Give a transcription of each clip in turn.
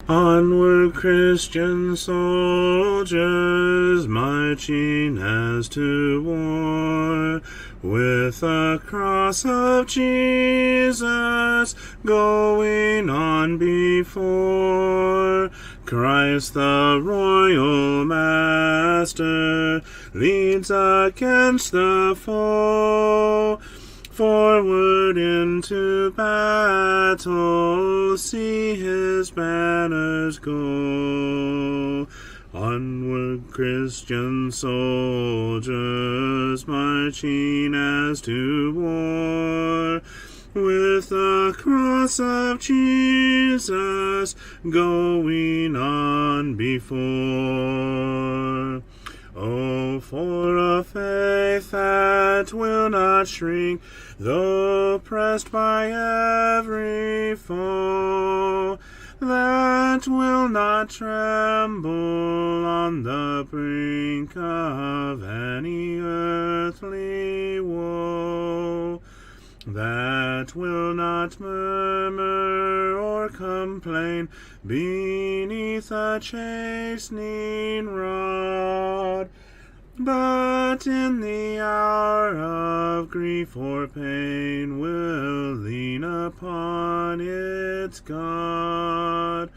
Onward, Christian soldiers, marching as to war, with the cross of Jesus going on before. Christ the royal master leads against the foe. Forward into battle, see his banners go. Onward, Christian soldiers, marching as to war, with the cross of Jesus going on before. Oh, for a faith that will not shrink, though pressed by every foe, that will not tremble on the brink of any earthly woe, that will not murmur or complain beneath a chastening rod, but in the hour of grief or pain will lean upon its God.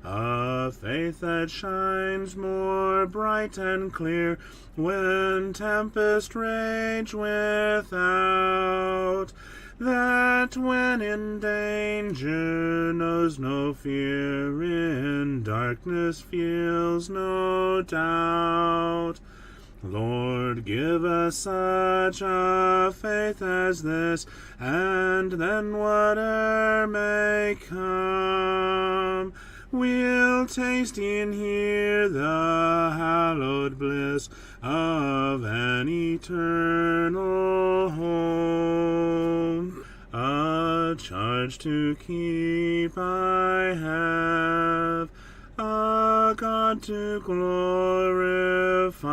A faith that shines more bright and clear when tempest rage without, that when in danger knows no fear, in darkness feels no doubt. Lord, give us such a faith as this, and then whate'er may come, we'll taste and hear the hallowed bliss of an eternal home. A charge to keep I have, a God to glorify,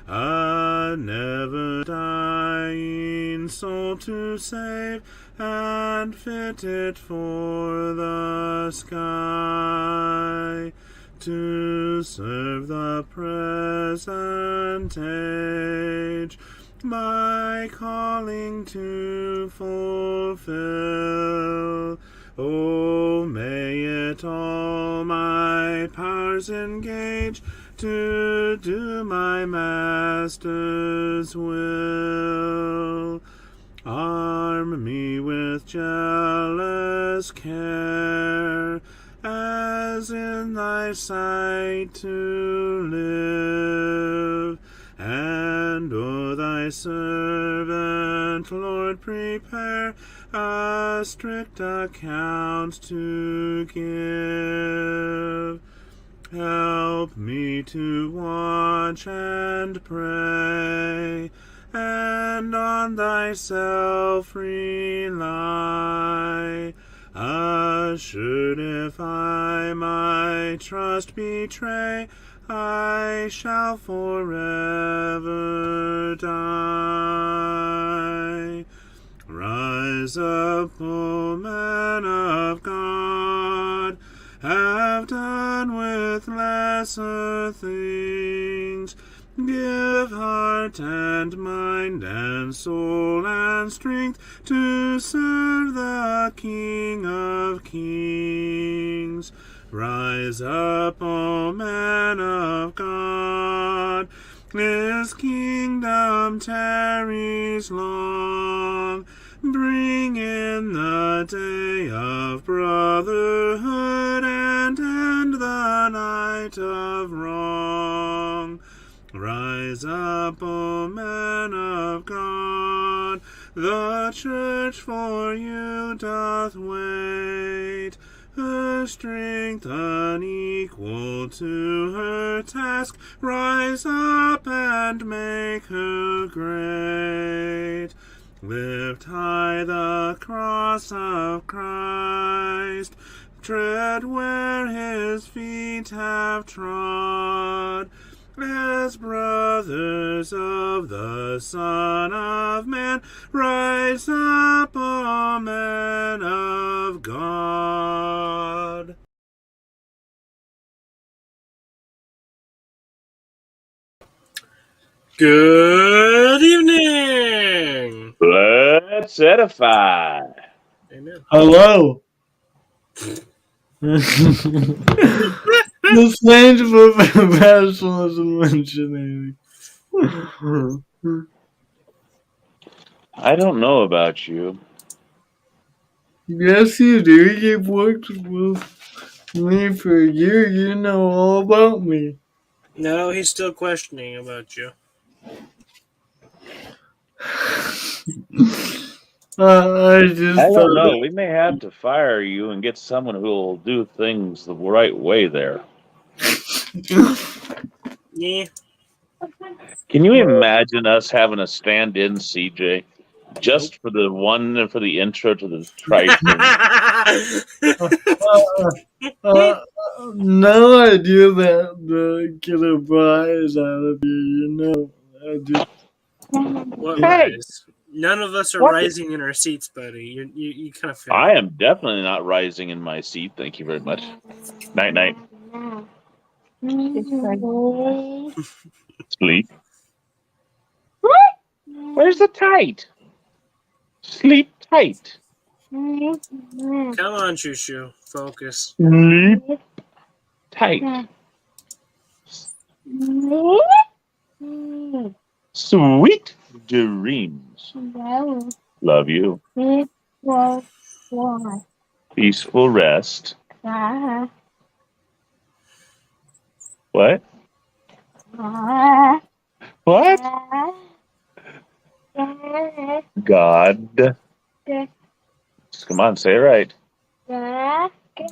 a never-dying soul to save, and fit it for the sky, to serve the present age, my calling to fulfill. Oh, may it all my powers engage to do my Master's will. Arm me with jealous care, as in thy sight to live, and O thy servant, Lord, prepare a strict account to give. Help me to watch and pray, and on thyself rely, assured if I my trust betray, I shall forever die. Rise up, O men of God, have done with lesser things, give heart and mind and soul and strength to serve the King of Kings. Rise up, O men of God, his kingdom tarries long. Bring in the day of brotherhood and end the night of wrong. Rise up, O men of God, the church for you doth wait. Her strength unequal to her task, rise up and make her great. Lift high the cross of Christ, tread where his feet have trod, as brothers of the Son of Man, rise up, O men of God. Good evening. Let's edify. Amen. Hello. The Saints for Professionalism Engineering. I don't know about you. Yes, you do. You've worked with me for a year. You know all about me. No, he's still questioning about you. I just I don't thought know. We may have to fire you and get someone who will do things the right way there. Yeah. Can you imagine us having a stand-in CJ Nope. just for the one for the intro to the tri-stream? no idea that to get a prize out of you, I just What Hey, rise? None of us are what? rising in our seats, buddy. You kind of failed. I am definitely not rising in my seat. Thank you very much. Night, night. Sleep. Where's the tight? Sleep tight. Come on, Choo Choo. Focus. Sleep tight. Sweet dreams. Love you. Peaceful rest. What? What? God. Come on, say it right.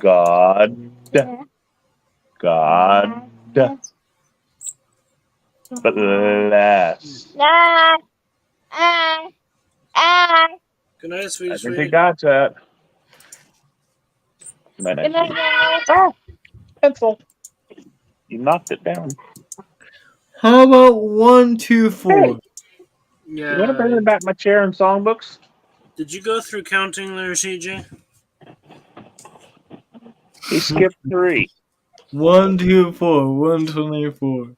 God. God. Bless. Good night, I sweet think they sweet. got that. Oh, pencil. You knocked it down. How about 1, 2, 4? You want to Yeah. bring back my chair and songbooks? Did you go through counting there, CJ? He skipped 3. 1, 2, 4, 124.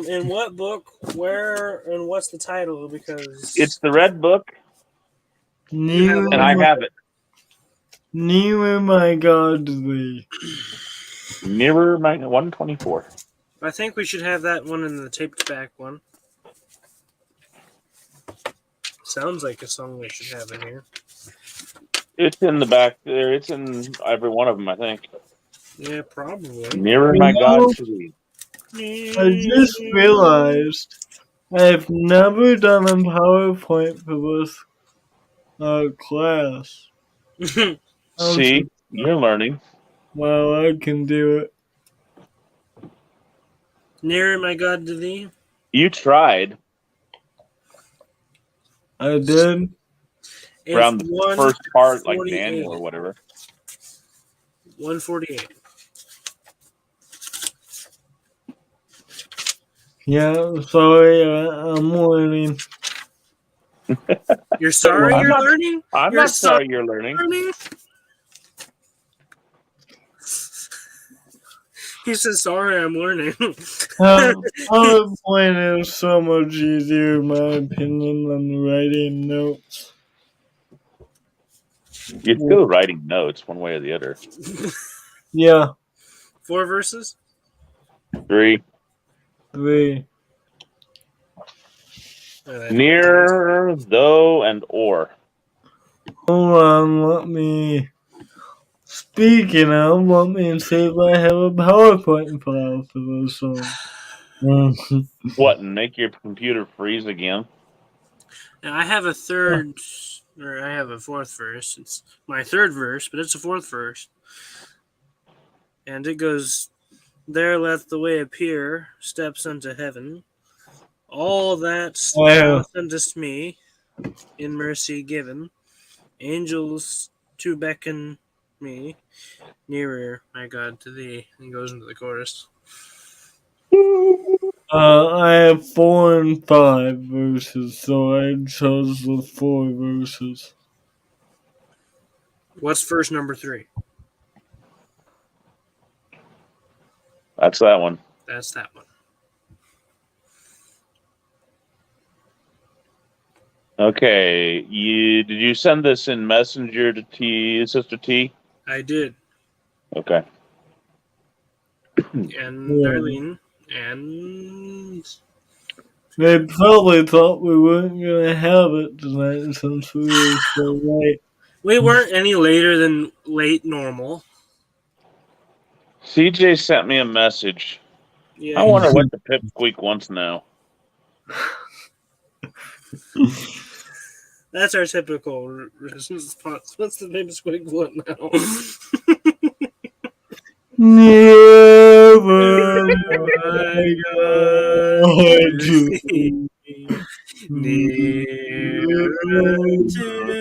In what book? Where? And what's the title? Because It's the red book, you have and I have it. Nearer my God thee. Nearer my 124. I think we should have that one in the taped back one. Sounds like a song we should have in here. It's in the back there. It's in every one of them, I think. Yeah, probably. Nearer my God to thee. I just realized I've never done a PowerPoint for this class. See, you're learning. Well, I can do it. Nearer my God to thee. You tried I did. around the first part, like 148. Daniel or whatever. 148. Yeah, sorry, I'm learning. You're sorry I'm you're not- learning? I'm You're not sorry you're learning. He says, sorry, I'm learning. PowerPoint is so much easier, in my opinion, than writing notes. You're still writing notes one way or the other. Yeah. 4 verses? 3. 3. Near, though, and or. Hold on, let me. Speaking of, let me see if I have a PowerPoint file for this song. What, and make your computer freeze again? Now, I have a third, or I have a fourth verse. It's my third verse, but it's a fourth verse. And it goes, there let the way appear, steps unto heaven. All that thou sendest me, in mercy given. Angels to beckon me, nearer, my God, to thee. And goes into the chorus. I have 4 and 5 verses, so I chose the 4 verses. What's verse number 3? That's that one. That's that one. Okay, did you send this in Messenger to Sister T? I did. Okay. And Darlene. And They probably thought we weren't gonna have it tonight since we were so late. we weren't any later than late normal. CJ sent me a message. Yeah, I wonder what the pipsqueak wants now. that's our typical response. What's the baby squid want now? Never I got mind to you. see nearer to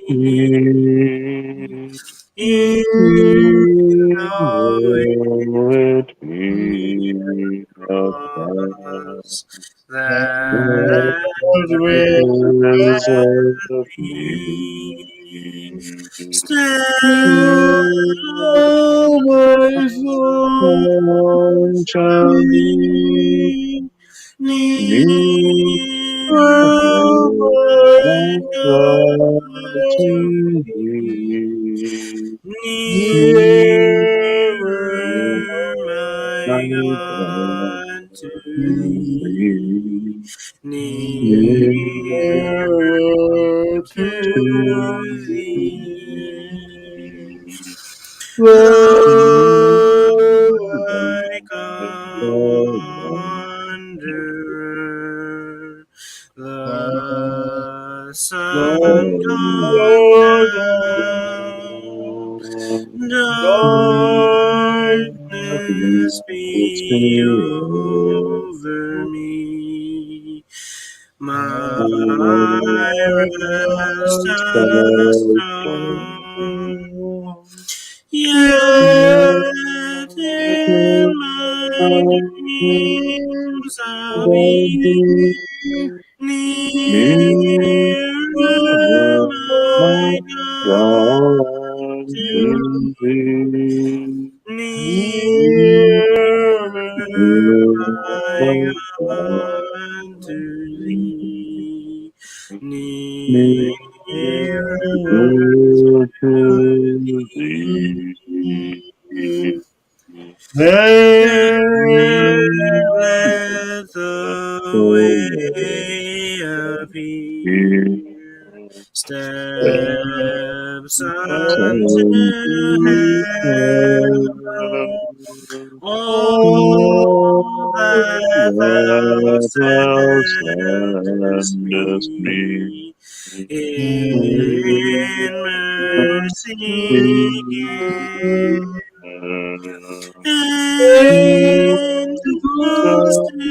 thee. You know Will it it be a was That that is of he me. stand Oh, my soul, One shall be nearer, oh, my near God, to to thee. thee. Nearer, my My God, God, to to thee. thee. Nearer to thee. Lo, like a wanderer, the sun gone down, darkness be over me. My rest a strong, yet in my dreams I'll be nearer, my God, God to to thee. nearer, my God, to thee. Nearer to To thee. thee. there, There let the way appear. Steps unto heaven. All that thou Thou sendest sendest me. me in mercy give, angels to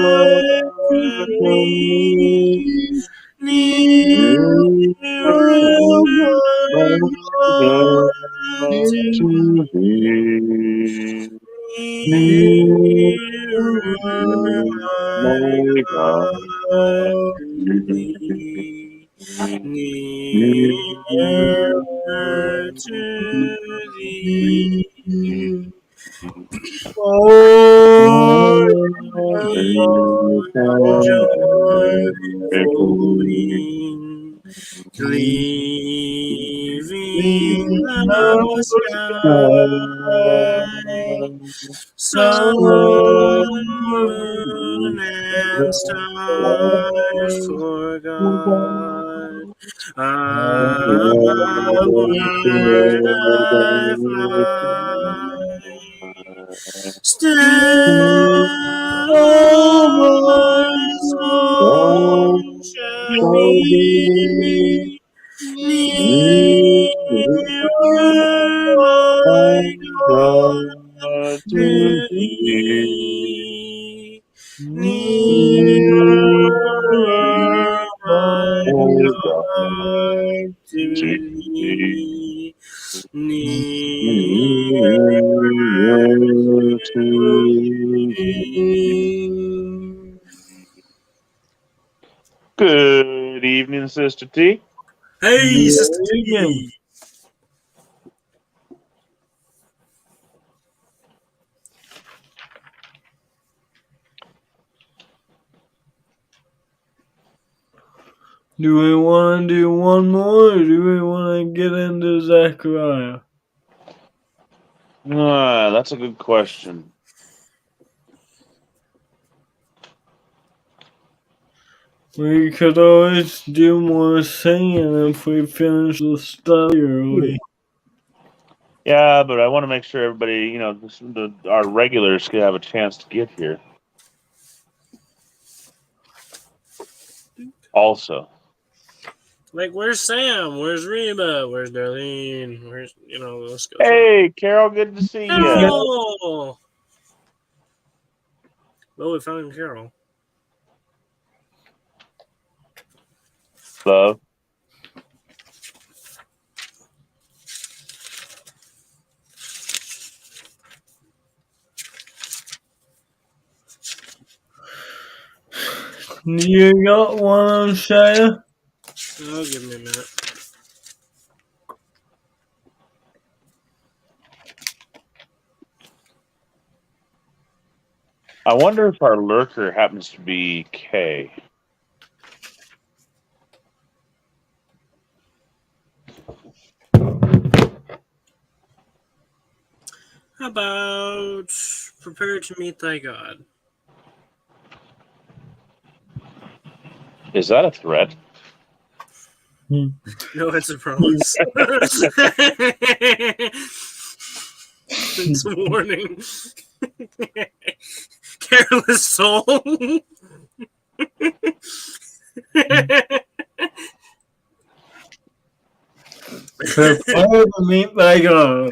beckon me nearer, my God, to To thee. nearer, my My God, God, to thee, nearer to thee. oh, Joyful ring, cleaving the sky, sun, moon, and stars forgot. Upward I fly, still all my soul shall shall be be nearer, my God, God to to thee. thee. Nearer, my My God God, to to thee. thee. Nearer Nearer to to thee. thee. Good evening, Sister T. Hey, Sister again. T. Do we want to do one more, or do we want to get into Zechariah? That's a good question. We could always do more singing if we finish the study early. Yeah, but I want to make sure everybody, our regulars can have a chance to get here. Also, Like, where's Sam? Where's Reba? Where's Darlene? Where's, let's go. hey, Carol, good to see you. Carol! Well, we found Carol. Love. You got one on Shia? Oh, give me a minute. I wonder if our lurker happens to be Kay. How about prepare to meet thy God? Is that a threat? No, it's a promise. It's a warning. Careless soul. Prepare to meet thy God.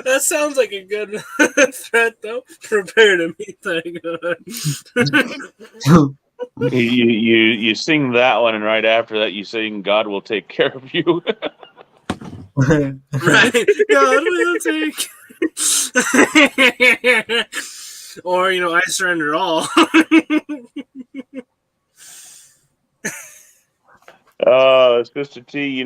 That sounds like a good threat, though. Prepare to meet thy God. You sing that one, and right after that, you sing "God will take care of you." Right, God will take. Or I surrender all. Sister T,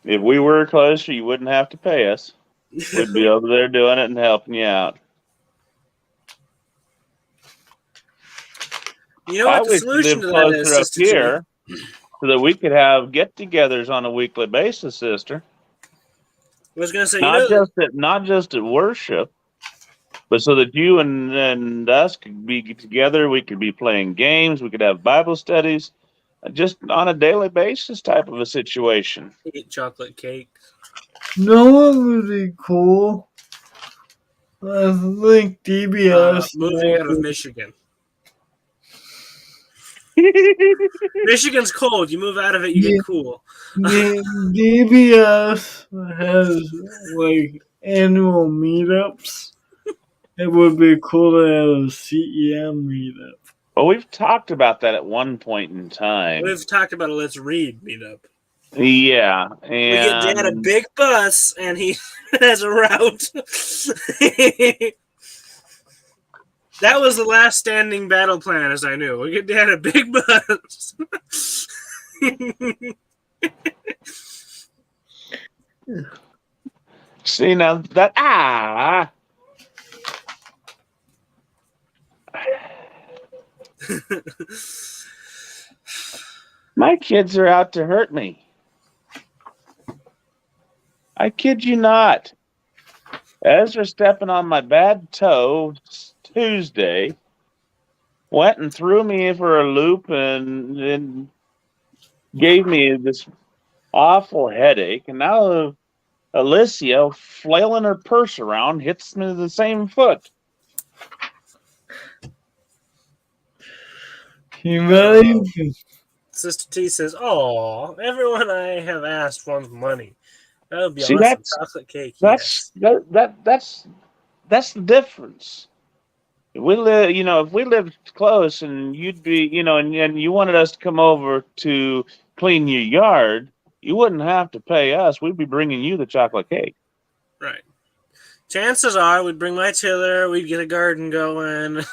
if we were closer, you wouldn't have to pay us. We'd be over there doing it and helping you out. You know what I the wish you solution lived to that closer is, up Sister T? here so that we could have get-togethers on a weekly basis, sister. I was gonna say, Not just at worship, but so that you and us could be together. We could be playing games. We could have Bible studies, just on a daily basis type of a situation. eat chocolate cake. No one would be cool. I think DBS. Moving out of Michigan. Michigan's cold. You move out of it, you get cool. DBS has annual meetups. It would be cool to have a CEM meetup. Well, we've talked about that at one point in time. We've talked about a Let's Read meetup. Yeah, We get Dad a and big bus, and he has a route. That was the last standing battle plan, as I knew. We get Dad a big bus. see now that my kids are out to hurt me. I kid you not. Ezra stepping on my bad toe Tuesday went and threw me for a loop and gave me this awful headache. And now Alicia, flailing her purse around, hits me the same foot. You ready? Sister T says, "Oh, everyone I have asked wants money. That would be See, awesome. Chocolate cake, yes." That's the difference. If we lived close and you'd be, and you wanted us to come over to clean your yard, you wouldn't have to pay us. We'd be bringing you the chocolate cake. Right. Chances are we'd bring my tiller, we'd get a garden going.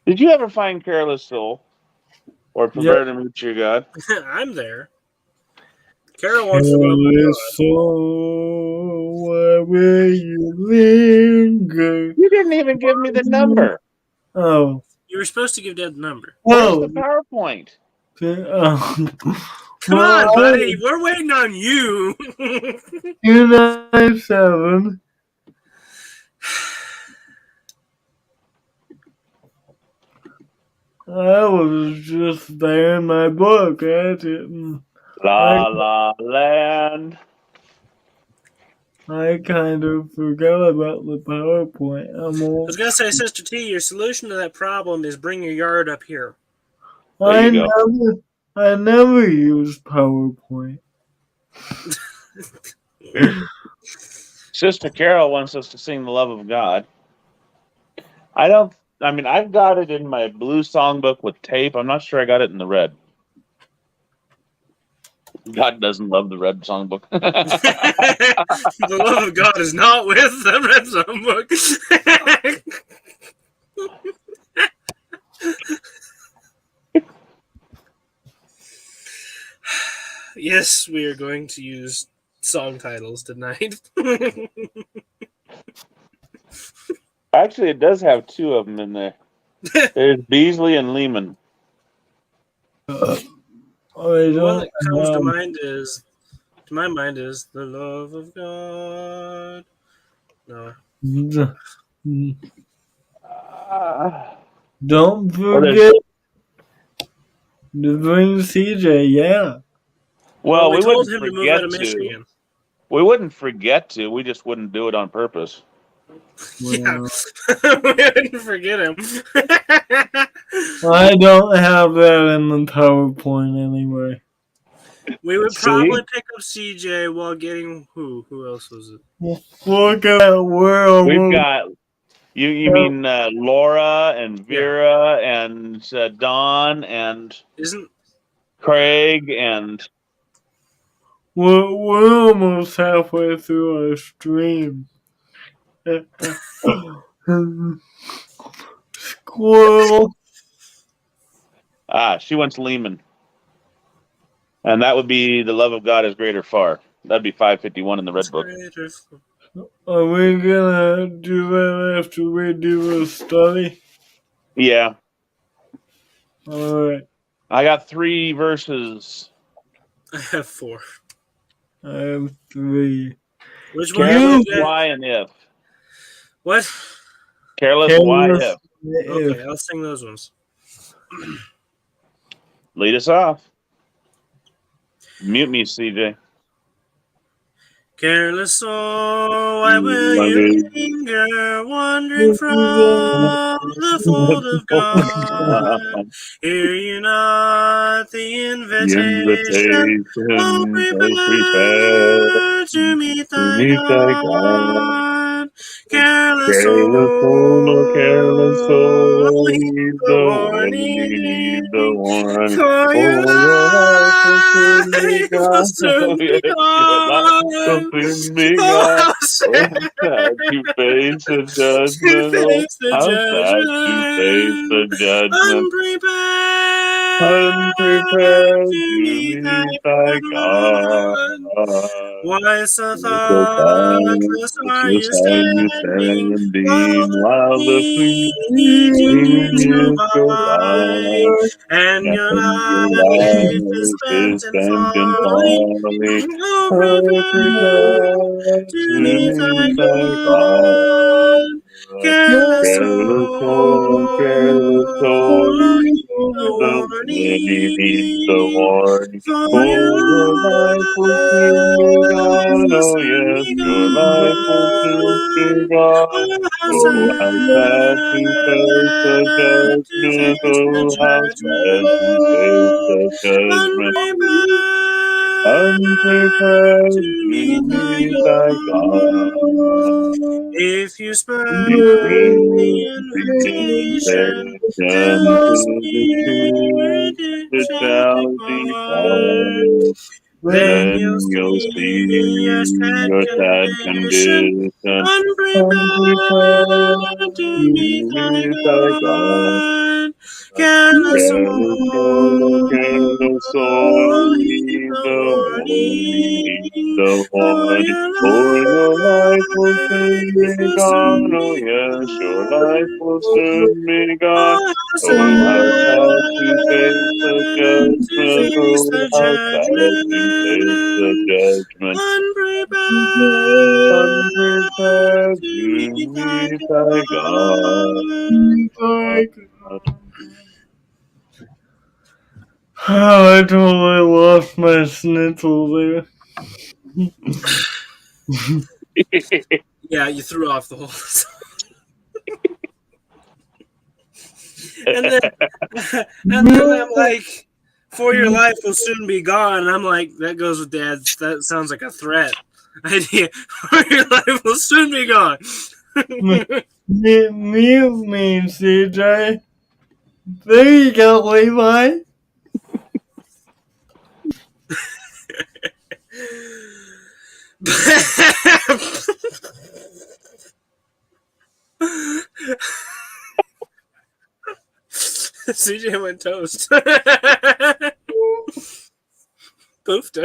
Did you ever find Careless Soul or Prepare to Meet Your God? I'm there. Carol wants to go. So why will you linger? You didn't even give me the number. Oh. You were supposed to give Dad the number. Where's Oh. the PowerPoint? Come Well, on, buddy. We're waiting on you. 297. I was just there in my book. I didn't. La La Land. I kind of forgot about the PowerPoint. I was going to say, Sister T, your solution to that problem is bring your yard up here. There you I never use PowerPoint. Sister Carol wants us to sing the love of God. I've got it in my blue songbook with tape. I'm not sure I got it in the red. God doesn't love the red songbook. The love of God is not with the red songbook. Yes, we are going to use song titles tonight. Actually, it does have two of them in there. There's Beasley and Lehman. The one that comes to my mind is the love of God. No. Don't forget to bring CJ. Yeah. Well, we told wouldn't him to move out of forget to. Michigan. We wouldn't forget to. We just wouldn't do it on purpose. Yeah, we didn't forget him. I don't have that in the PowerPoint anyway. We would probably pick up CJ while getting who? Who else was it? Look at that world. We've got you mean Laura and Vera and Don and Craig and we're almost halfway through our stream. Squirrel. She wants Lehman. And that would be the love of God is greater far. That'd be 551 in the red book. Are we gonna do that after we do a study? Yeah. Alright. I got 3 verses. I have 4. I have 3. Which one? Careless, why, and if. What? Careless, why, if. Okay, I'll sing those ones. Lead us off. Mute me, CJ. Careless soul, why will you linger, wandering from the fold of God? Hear you not the invitation? Oh, prepare to meet thy God. Careless soul, careless soul, heed the warning, for your life will soon be gone. How sad to face the judgment. How sad to face the judgment. Unprepared to meet thy God. Why so thoughtless are you standing, while the fleeting go by, and your life is spent in folly? Oh, prepare to meet thy God. Careless soul, heed the warning. for your life will soon be gone. Oh yes, your life will soon be gone. Oh, how sad to face the judgment. Oh, how sad to face the judgment. Unprepared to meet thy God. If you spurn the Invitation invitation, the to the truth, Spirit it shall shall depart. depart. Then Then you'll you'll see your see sad your sad condition, condition. unprepared to To meet thy meet thy God. God. Careless Careless soul, soul, heed heed the the warning, warning, heed the one. For your life will soon be gone. Oh, yes, your life will soon be gone. Who has had to face the judgment? Who has had to face the judgment? Unprepared to meet thy God. Oh, I totally lost my schnitzel there. Yeah, you threw off the whole song. and then I'm like, "For your life will soon be gone." And I'm like, that goes with Dad's. That sounds like a threat idea. For your life will soon be gone. Mute me, CJ. There you go, Levi. CJ went toast. Poofed.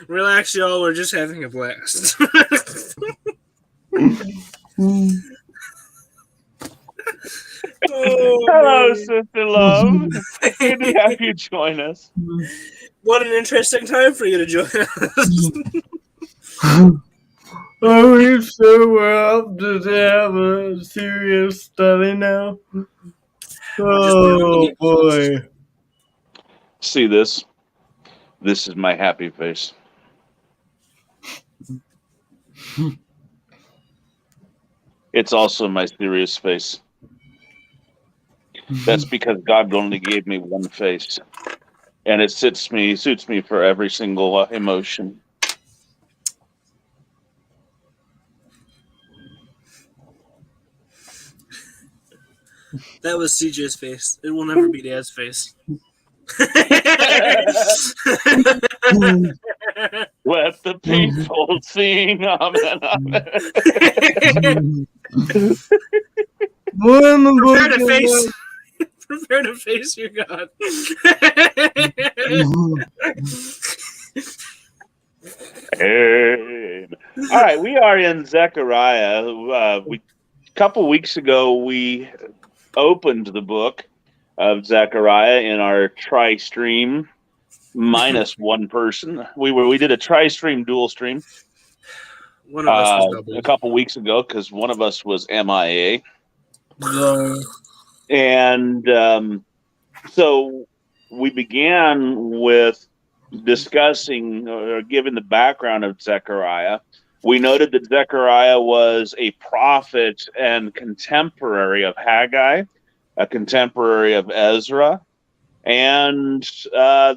Relax, y'all. We're just having a blast. Hello, Sister Love. Good to have you join us. What an interesting time for you to join us. Are we sure we're up to have a serious study now? Oh boy. See this? This is my happy face. It's also my serious face. That's because God only gave me one face, and it suits me for every single emotion. That was CJ's face. It will never be Dad's face. Let the people sing. Amen. Prepare to face your God. All right, we are in Zechariah. A couple weeks ago, we opened the book of Zechariah in our tri-stream minus one person. We did a tri-stream dual stream. One of us was doubled. A couple weeks ago because one of us was MIA. No. And so we began with discussing or giving the background of Zechariah. We noted that Zechariah was a prophet and contemporary of Haggai, a contemporary of Ezra, and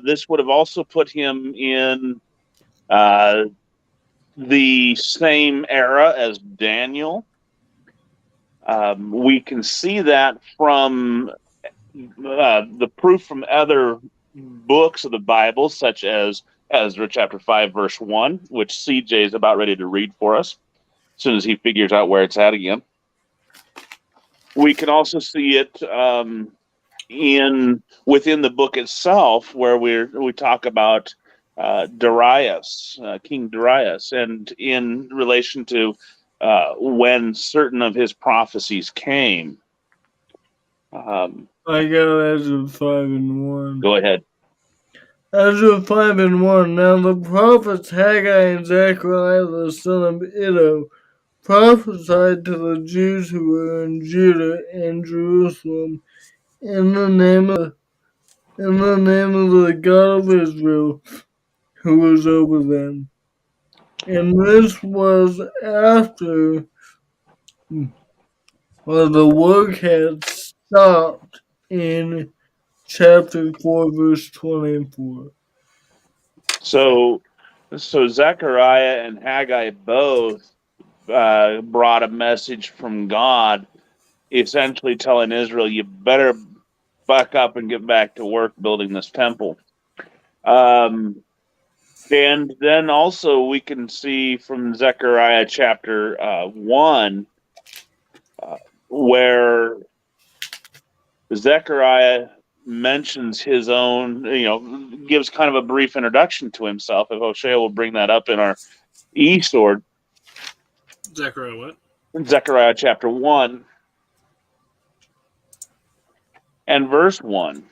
this would have also put him in the same era as Daniel. We can see that from the proof from other books of the Bible, such as Ezra chapter 5, verse 1, which CJ is about ready to read for us as soon as he figures out where it's at again. We can also see it within the book itself, where we talk about Darius, King Darius, and in relation to when certain of his prophecies came. I got Ezra 5:1. Go ahead. Ezra 5:1. Now the prophets Haggai and Zechariah the son of Iddo prophesied to the Jews who were in Judah and Jerusalem in the name of the God of Israel, who was over them. And this was after the work had stopped in chapter 4, verse 24. So Zechariah and Haggai both brought a message from God, essentially telling Israel, you better buck up and get back to work building this temple. And then also we can see from Zechariah chapter 1, where Zechariah mentions his own, gives kind of a brief introduction to himself. If Hosea will bring that up in our e-sword, Zechariah what? in Zechariah chapter 1 and verse 1.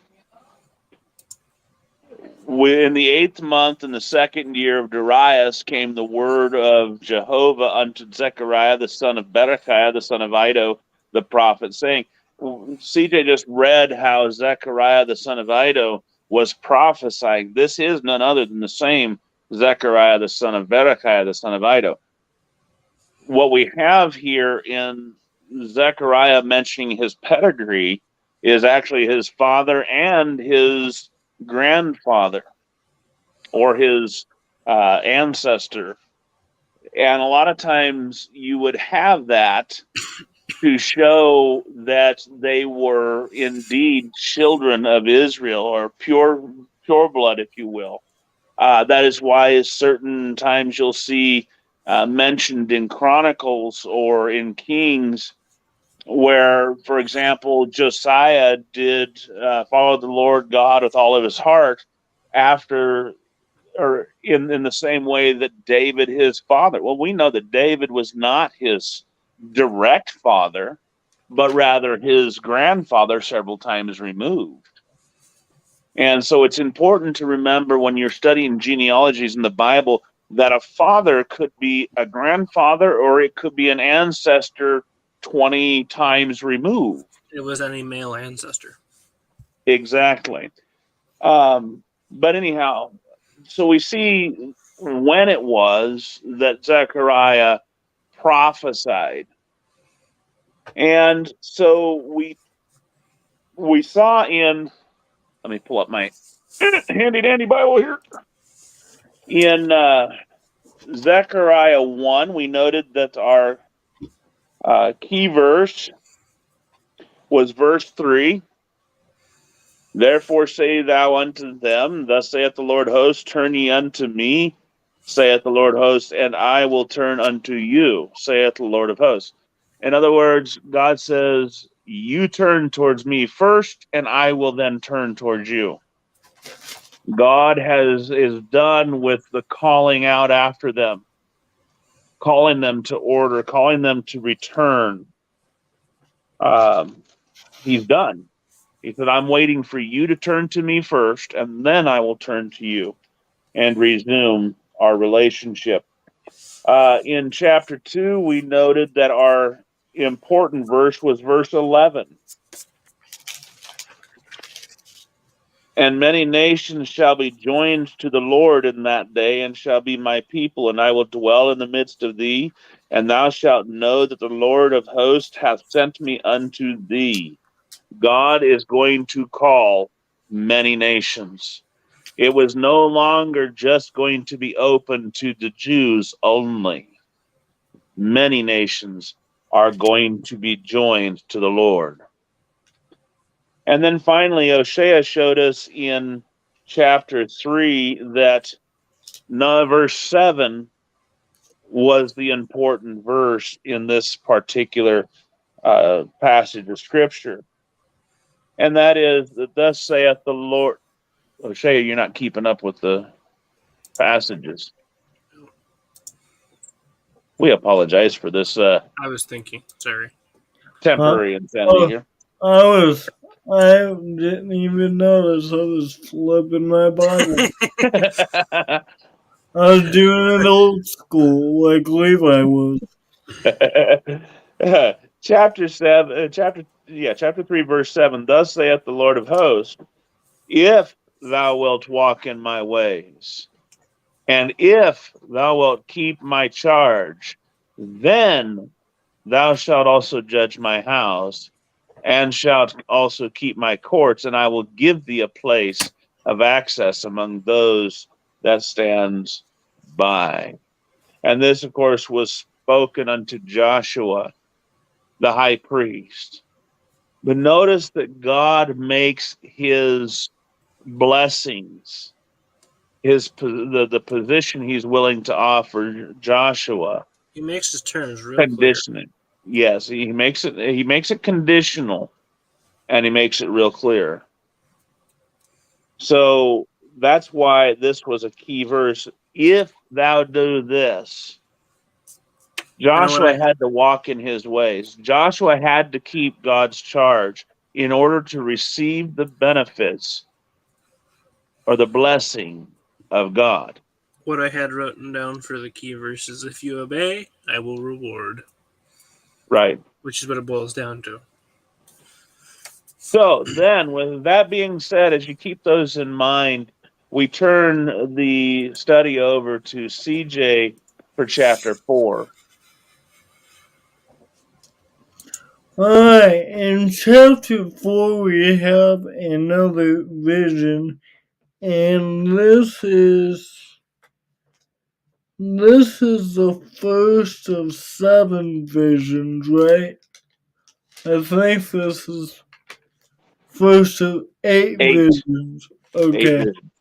In the 8th month, in the 2nd year of Darius, came the word of Jehovah unto Zechariah, the son of Berechiah, the son of Iddo, the prophet, saying, CJ just read how Zechariah, the son of Iddo, was prophesying. This is none other than the same Zechariah, the son of Berechiah, the son of Iddo. What we have here in Zechariah mentioning his pedigree is actually his father and his grandfather, or his ancestor. And a lot of times you would have that to show that they were indeed children of Israel, or pure blood, if you will. That is why certain times you'll see mentioned in Chronicles or in Kings, where, for example, Josiah did follow the Lord God with all of his heart after, or in the same way that David, his father. Well, we know that David was not his direct father, but rather his grandfather several times removed. And so it's important to remember when you're studying genealogies in the Bible that a father could be a grandfather, or it could be an ancestor 20 times removed. It was any male ancestor. Exactly. But anyhow, so we see when it was that Zechariah prophesied. And so we saw in, let me pull up my handy dandy Bible here. In Zechariah 1, we noted that our key verse was verse 3. Therefore say thou unto them, thus saith the Lord host, turn ye unto me, saith the Lord host, and I will turn unto you, saith the Lord of hosts. In other words, God says, you turn towards me first, and I will then turn towards you. God is done with the calling out after them, calling them to order, calling them to return. He's done. He said, I'm waiting for you to turn to me first, and then I will turn to you and resume our relationship. In chapter 2, we noted that our important verse was verse 11. And many nations shall be joined to the Lord in that day, and shall be my people, and I will dwell in the midst of thee, and thou shalt know that the Lord of hosts hath sent me unto thee. God is going to call many nations. It was no longer just going to be open to the Jews only. Many nations are going to be joined to the Lord. And then finally, Hosea showed us in chapter 3 that verse 7 was the important verse in this particular passage of Scripture. And that is that thus saith the Lord. Hosea, you're not keeping up with the passages. We apologize for this I was thinking. Sorry. temporary insanity here. I didn't even notice I was flipping my Bible. I was doing it old school like Levi was. Chapter 3, verse 7. Thus saith the Lord of hosts, if thou wilt walk in my ways, and if thou wilt keep my charge, then thou shalt also judge my house, and shalt also keep my courts, and I will give thee a place of access among those that stands by. And this, of course, was spoken unto Joshua, the high priest. But notice that God makes his blessings, the position he's willing to offer Joshua, He makes his terms real conditioning. Yes, he makes it conditional, and he makes it real clear. So that's why this was a key verse. If thou do this, You know what Joshua I had to walk in his ways. Joshua had to keep God's charge in order to receive the benefits or the blessing of God. what I had written down for the key verses: if you obey, I will reward, Right. which is what it boils down to. So then, with that being said, as you keep those in mind, we turn the study over to CJ for chapter 4. Alright, in chapter 4 we have another vision, and this is the first of 7 visions, right? I think this is first of 8 8. visions. 8 Okay. visions.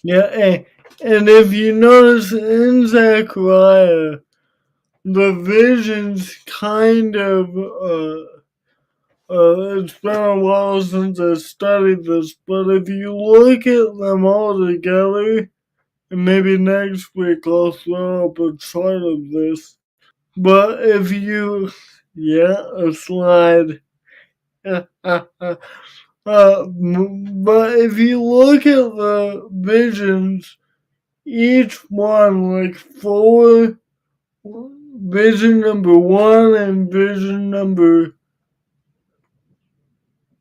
Yeah, and if you notice in Zechariah, the visions kind of it's been a while since I studied this, but if you look at them all together, and maybe next week I'll throw up a chart of this. But if you, yeah, a slide. But if you look at the visions, each one, like 4, vision number 1 and vision number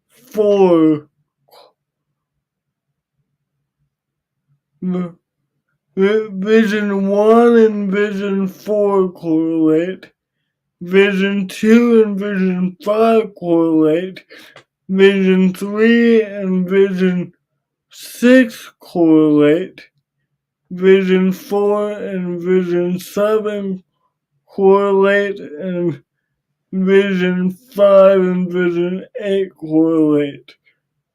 4, vision 1 and vision 4 correlate. Vision 2 and vision 5 correlate. Vision 3 and vision 6 correlate. Vision 4 and vision 7 correlate. And vision 5 and vision 8 correlate.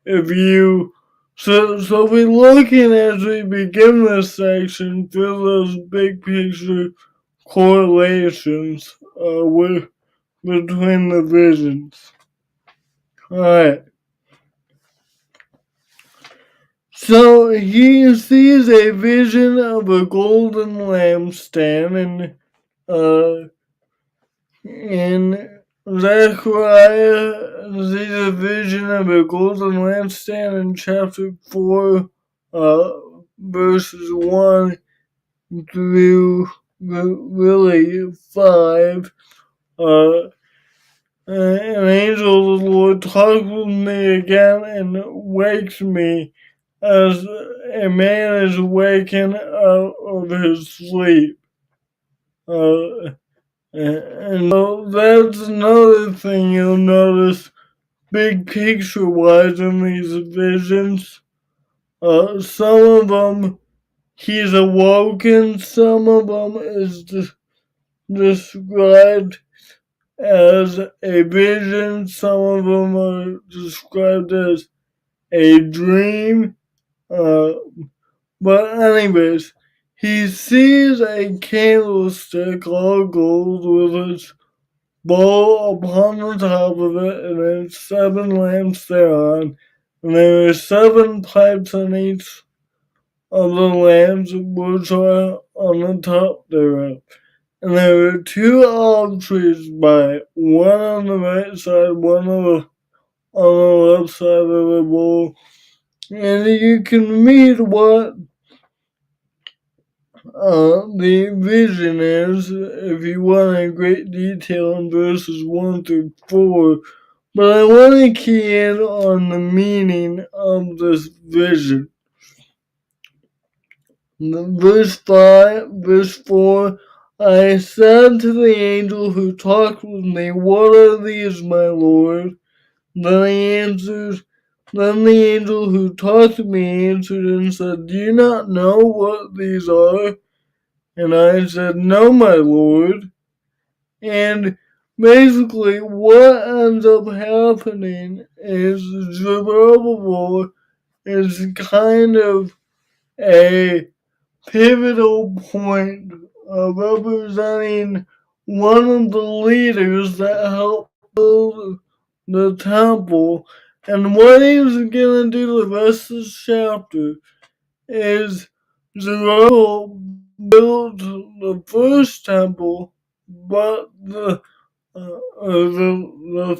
If you so we're looking as we begin this section for those big picture correlations with between the visions. Alright. So he sees a vision of a golden lampstand in Zechariah sees a vision of a golden lampstand in chapter 4, verses 1 through really 5. An angel of the Lord talks with me again and wakes me as a man is waken out of his sleep. And so that's another thing you'll notice big picture wise in these visions. Some of them he's awoken, some of them is described as a vision, some of them are described as a dream. But anyways, he sees a candlestick all gold with its bowl upon the top of it, and its 7 lamps thereon, and there are 7 pipes on each of the lamps which are on the top thereof. And there are 2 olive trees by it, one on the right side, one on the left side of the bowl. And you can read what the vision is if you want in great detail in verses 1 through 4. But I want to key in on the meaning of this vision. Verse 5, verse 4, I said to the angel who talked with me, what are these, my Lord? Then the angel who talked to me answered and said, do you not know what these are? And I said, no, my Lord. And basically what ends up happening is Zerubbabel is kind of a pivotal point representing one of the leaders that helped build the temple, And what he's going to do the rest of the chapter is Zerubbabel built the first temple, but the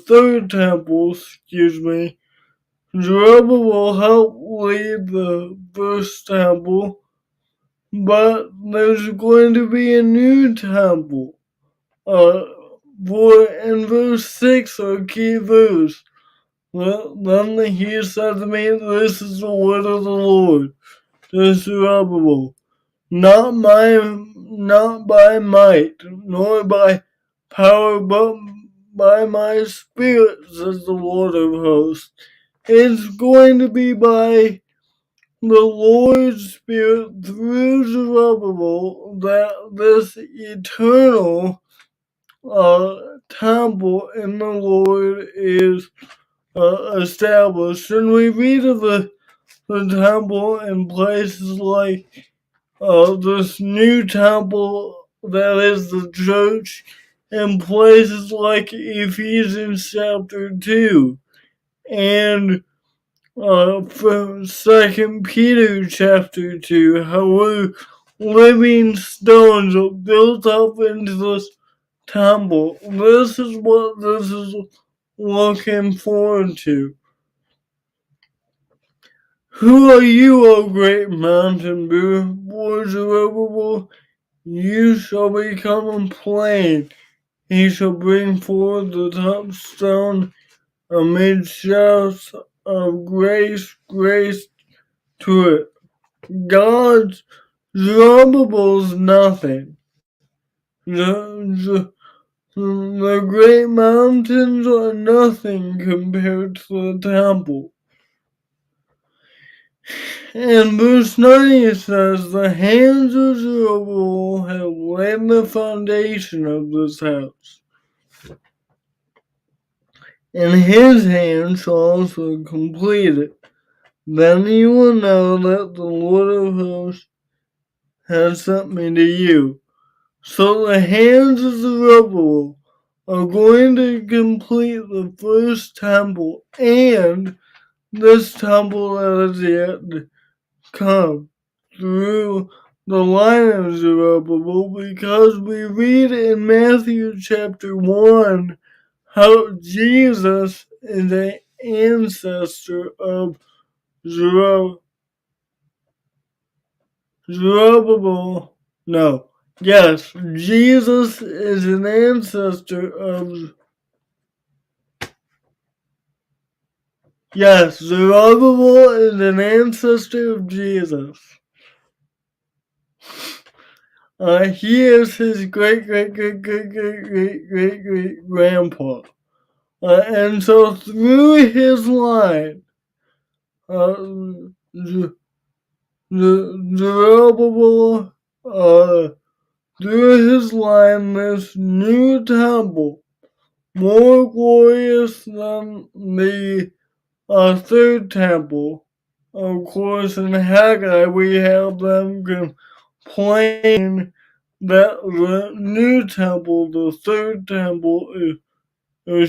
third temple, Zerubbabel helped lead the first temple, but there's going to be a new temple. For in verse 6, our key verse, then he said to me, "This is the word of the Lord to Zerubbabel, not by might, nor by power, but by my spirit, says the Lord of hosts." It's going to be by the Lord's Spirit through Zerubbabel that this eternal temple in the Lord is established. And we read of the temple in places like this new temple that is the church, in places like Ephesians chapter 2 and from 2 Peter chapter 2, how we're living stones built up into this temple. This is what this is looking forward to. Who are you, O great mountain before Zerubbabel? You shall become a plain. He shall bring forth the top stone amid shouts of grace, grace to it. God's Zerubbabel's nothing. The great mountains are nothing compared to the temple. And verse 9 says, "The hands of Zerubbabel have laid the foundation of this house, and his hands shall also complete it. Then you will know that the Lord of hosts has sent me to you." So the hands of Zerubbabel are going to complete the first temple and this temple that is yet to come through the line of Zerubbabel, because we read in Matthew chapter 1 how Jesus is an ancestor of Zerubbabel. No. Yes, Jesus is an ancestor of. Yes, Zerubbabel is an ancestor of Jesus. He is his great grandpa. And so through his line, Zerubbabel, through his line, this new temple, more glorious than the third temple. Of course, in Haggai, we have them complain that the new temple, the third temple, the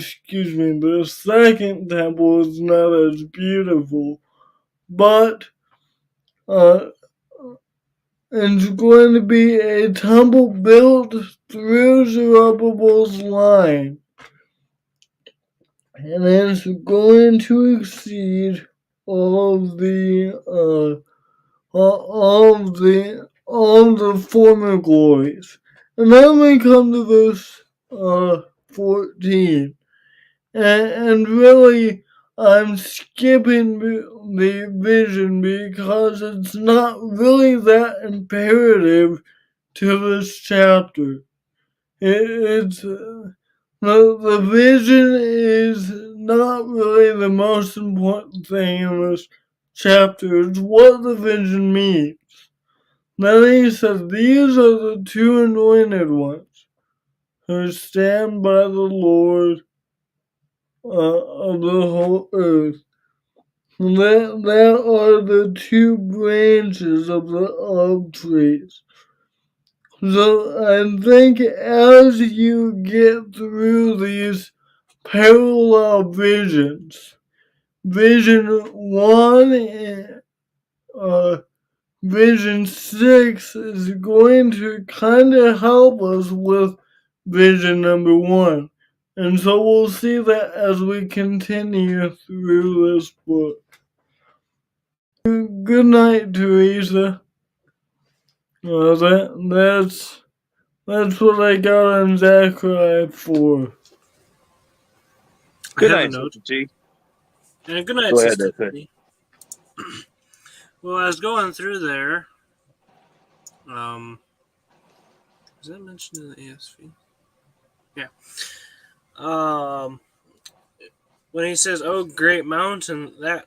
second temple is not as beautiful. But it's going to be a temple built through Zerubbabel's line. And it's going to exceed all of the former glories. And then we come to verse 14. And really, I'm skipping the vision because it's not really that imperative to this chapter. It's the vision is not really the most important thing in this chapter. It's what the vision means. Then he said, "These are the two anointed ones who stand by the Lord of the whole earth. That are the two branches of the olive trees." So I think as you get through these parallel visions, Vision 1 and Vision 6 is going to kind of help us with vision number 1. And so we'll see that as we continue through this book. Good night, Teresa. That's what I got on Zechariah 4. I Good have a night, note. Sister T. And good night, Go ahead, Sister Esther. T. Well, I was going through there. Is that mentioned in the ASV? Yeah. When he says, "Oh, great mountain," that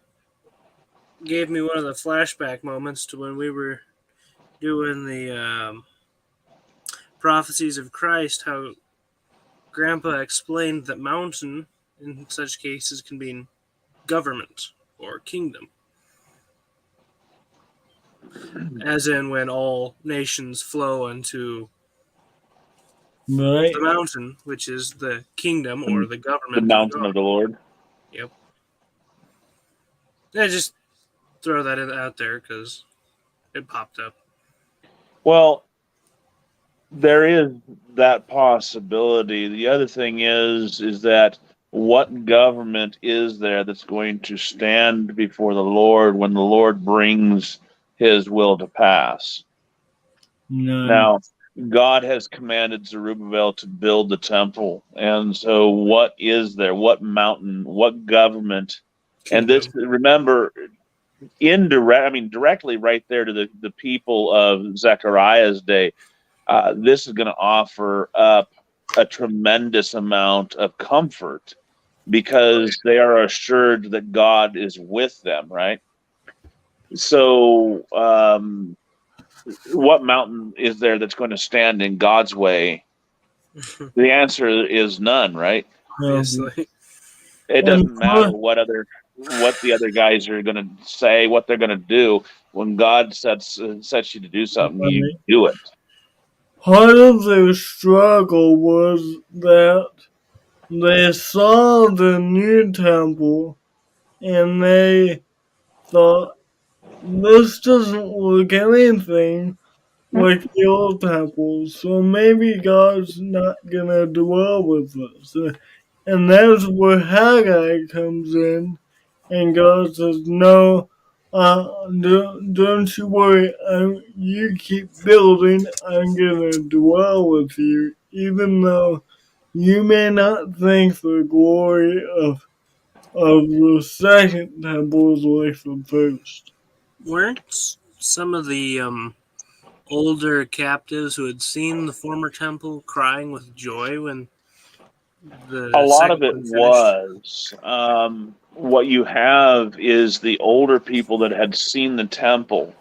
gave me one of the flashback moments to when we were doing the prophecies of Christ. How Grandpa explained that mountain in such cases can mean government or kingdom, as in when all nations flow unto Right? the mountain, which is the kingdom or the The government of mountain God. of the Lord. Yep. Yeah, just throw that out there because it popped up. Well, there is that possibility. The other thing is that what government is there that's going to stand before the Lord when the Lord brings his will to pass? None. Now, God has commanded Zerubbabel to build the temple. And so what is there? What mountain? What government? And this, Kingdom. remember, directly right there to the people of Zechariah's day, this is going to offer up a tremendous amount of comfort because they are assured that God is with them, right? So, what mountain is there that's going to stand in God's way? The answer is none, right? Obviously. It And doesn't matter what the other guys are going to say, what they're going to do. When God sets you to do something, you do it. part of their struggle was that they saw the new temple and they thought, this doesn't look anything like the old temple, so maybe God's not gonna dwell with us. And that's where Haggai comes in, and God says, no, don't you worry, you keep building, I'm gonna dwell with you, even though you may not think the glory of the second temple is like the first. Weren't some of the older captives who had seen the former temple crying with joy when A the lot second of it one finished? was. What you have is the older people that had seen the temple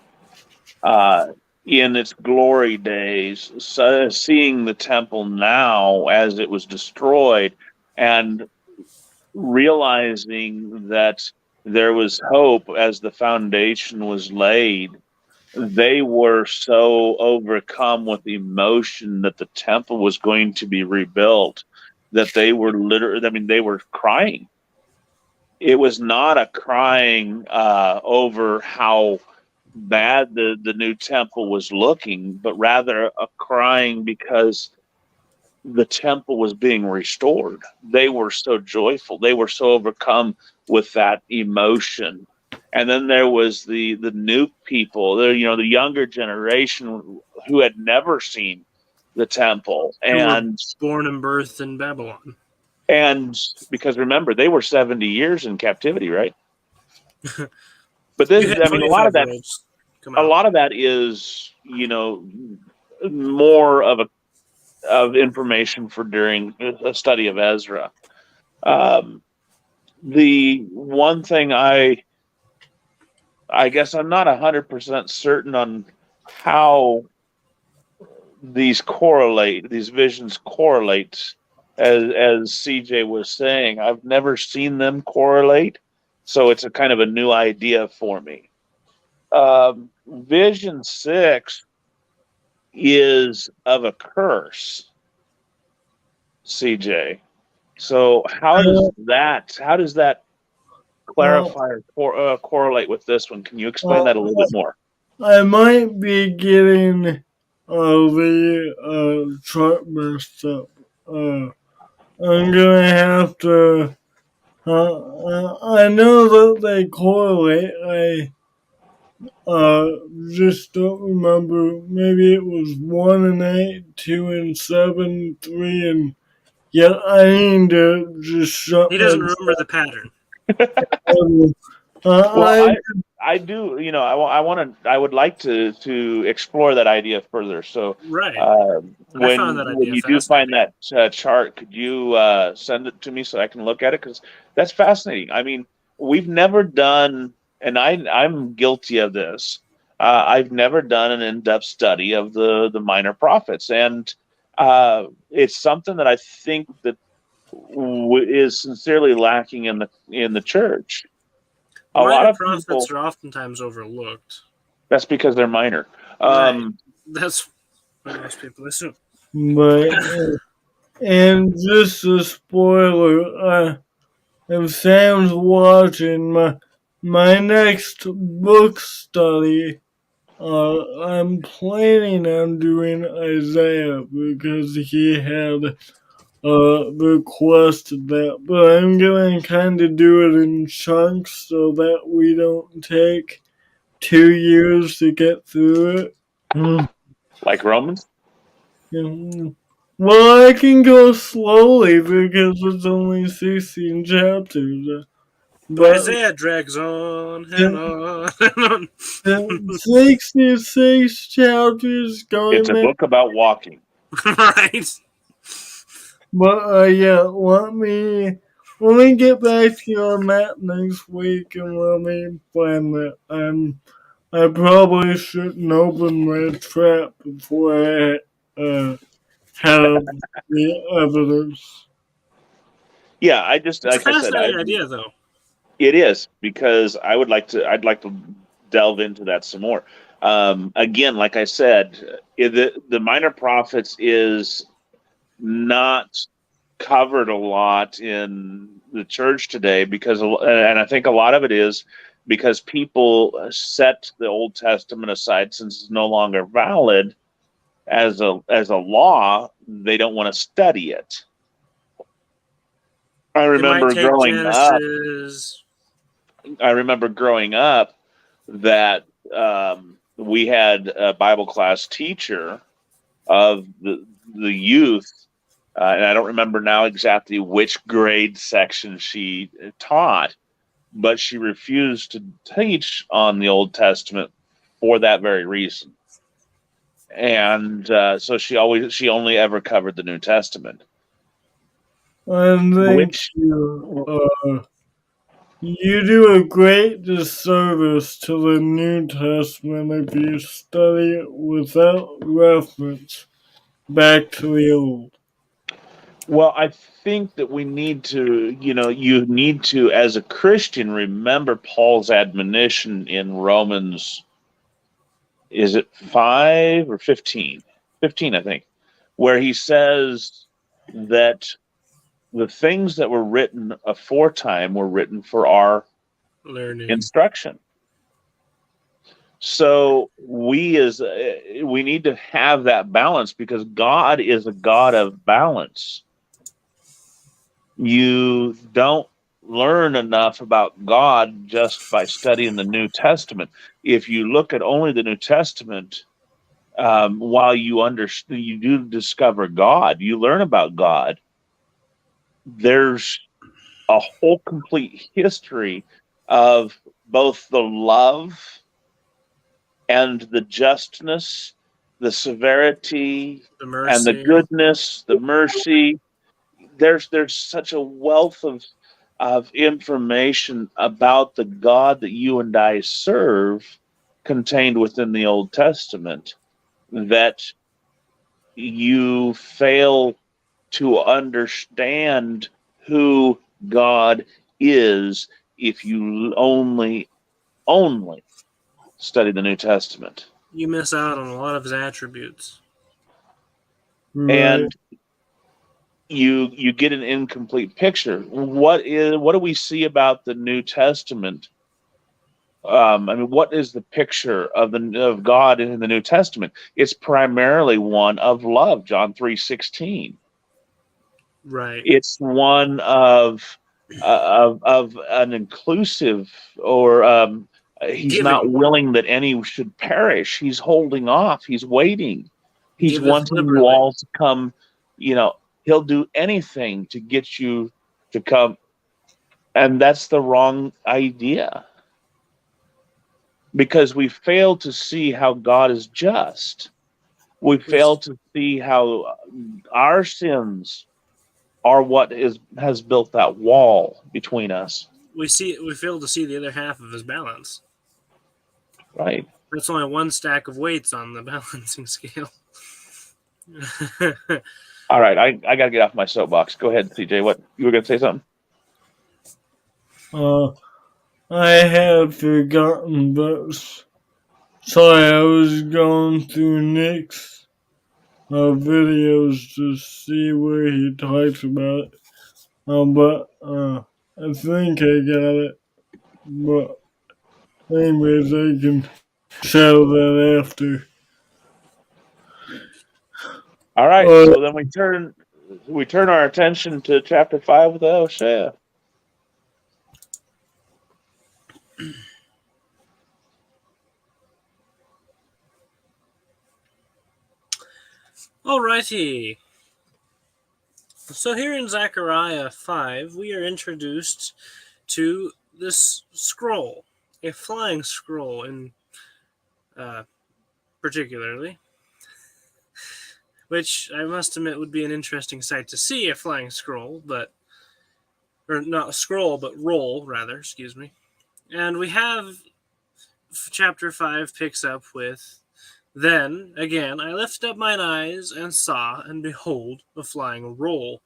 uh, in its glory days, so seeing the temple now as it was destroyed, and realizing that there was hope as the foundation was laid. They were so overcome with emotion that the temple was going to be rebuilt that they were literally, they were crying. It was not a crying over how bad the new temple was looking, but rather a crying because the temple was being restored. They were so joyful. They were so overcome with that emotion. And then there was the new people, the younger generation who had never seen the temple, Who were and born and birthed in Babylon. because remember they were 70 years in captivity, right? But You this, had a lot of 25-year-olds come a out. lot of that is more of information for during a study of Ezra. Um, the one thing I guess I'm not 100% certain on how these visions correlate, as CJ was saying. I've never seen them correlate, so it's a kind of a new idea for me. Vision 6 is of a curse, CJ. So how does that clarify or correlate with this one. Can you explain that a little bit more? I might be getting the chart messed up. I'm gonna have to. I know that they correlate. I just don't remember. Maybe it was 1 and 8, 2 and 7, 3 and. Yeah, I need to just shut He doesn't my. remember the pattern. Well, I I do, I would like to explore that idea further. So, Right. I found that when idea you do find fascinating. that chart, could you send it to me so I can look at it? Because that's fascinating. I mean, we've never done, and I'm guilty of this. I've never done an in-depth study of the minor prophets, and it's something that I think that is sincerely lacking in the church. The A lot minor of prophets people. are oftentimes overlooked. That's because they're minor. Right. That's what most people assume. but and just a spoiler, if Sam's watching my next book study, I'm planning on doing Isaiah because he had requested that, but I'm gonna kind of do it in chunks so that we don't take 2 years to get through it. Like Romans. Mm. Well, I can go slowly because it's only 16 chapters. But But Isaiah drags on and the, on and on. the 66 chapters It's going a there. book about walking. Right. But yeah, let me get back to you on that next week and let me plan that. I probably shouldn't open my trap before I have the evidence. Yeah, I just It's a like I said, fascinating idea, though. it is because I'd like to delve into that some more. Again, like I said, the minor prophets is not covered a lot in the church today and I think a lot of it is because people set the Old Testament aside since it's no longer valid as a law. They don't want to study it. I They might remember take growing up. Genesis. I remember growing up that we had a Bible class teacher of the youth, and I don't remember now exactly which grade section she taught, but she refused to teach on the Old Testament for that very reason. And so she only ever covered the New Testament, I think which you do a great disservice to the New Testament if you study it without reference back to the Old. well, I think that we need to, you need to, as a Christian, remember Paul's admonition in Romans, is it 5 or 15? 15, I think, where he says that the things that were written aforetime were written for our Learning. instruction. So we need to have that balance because God is a God of balance. You don't learn enough about God just by studying the New Testament. If you look at only the New Testament, while you do discover God, you learn about God. There's a whole complete history of both the love and the justness, the severity, The and the mercy. goodness, the mercy. There's such a wealth of information about the God that you and I serve contained within the Old Testament that you fail to understand who God is if you only study the New Testament. You miss out on a lot of his attributes. Right. And you get an incomplete picture. What do we see about the New Testament? What is the picture of God in the New Testament? It's primarily one of love, John 3:16. Right. It's one of an inclusive, or he's not Giving. willing that any should perish. He's holding off. He's waiting. He's Giveth wanting you liberally. all to come. You know, he'll do anything to get you to come, and that's the wrong idea, because we fail to see how God is just. We We, fail to see how our sins are what has built that wall between us. we fail to see the other half of his balance. Right. That's only one stack of weights on the balancing scale. All right. I got to get off my soapbox. Go ahead, CJ. What, you were going to say something? I had forgotten, but sorry, I was going through Nick's videos to see where he talks about it. But I think I got it. But anyways, I can settle that after. All right. Uh, So then we turn our attention to chapter 5 of the Hosea. Alrighty. So here in Zechariah 5, we are introduced to this scroll, a flying scroll in particularly, which I must admit would be an interesting sight to see, a flying scroll, or not a scroll, but roll, rather, excuse me. And we have chapter 5 picks up with, Then, again, I lifted up mine eyes and saw, and behold, a flying roll.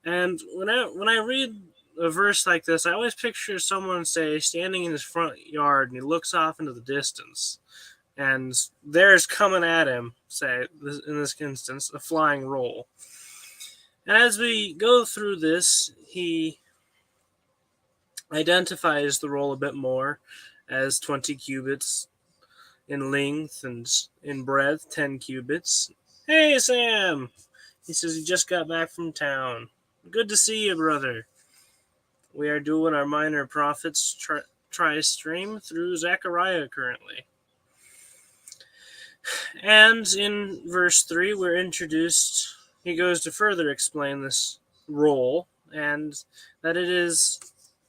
And when I read a verse like this, I always picture someone, say, standing in his front yard, and he looks off into the distance, and there's coming at him, say, in this instance, a flying roll. And as we go through this, he identifies the roll a bit more as 20 cubits in length and in breadth, 10 cubits. Hey, Sam! He says he just got back from town. Good to see you, brother. We are doing our minor prophets tri-stream through Zechariah currently. And in verse 3, we're introduced, he goes to further explain this roll, and that it is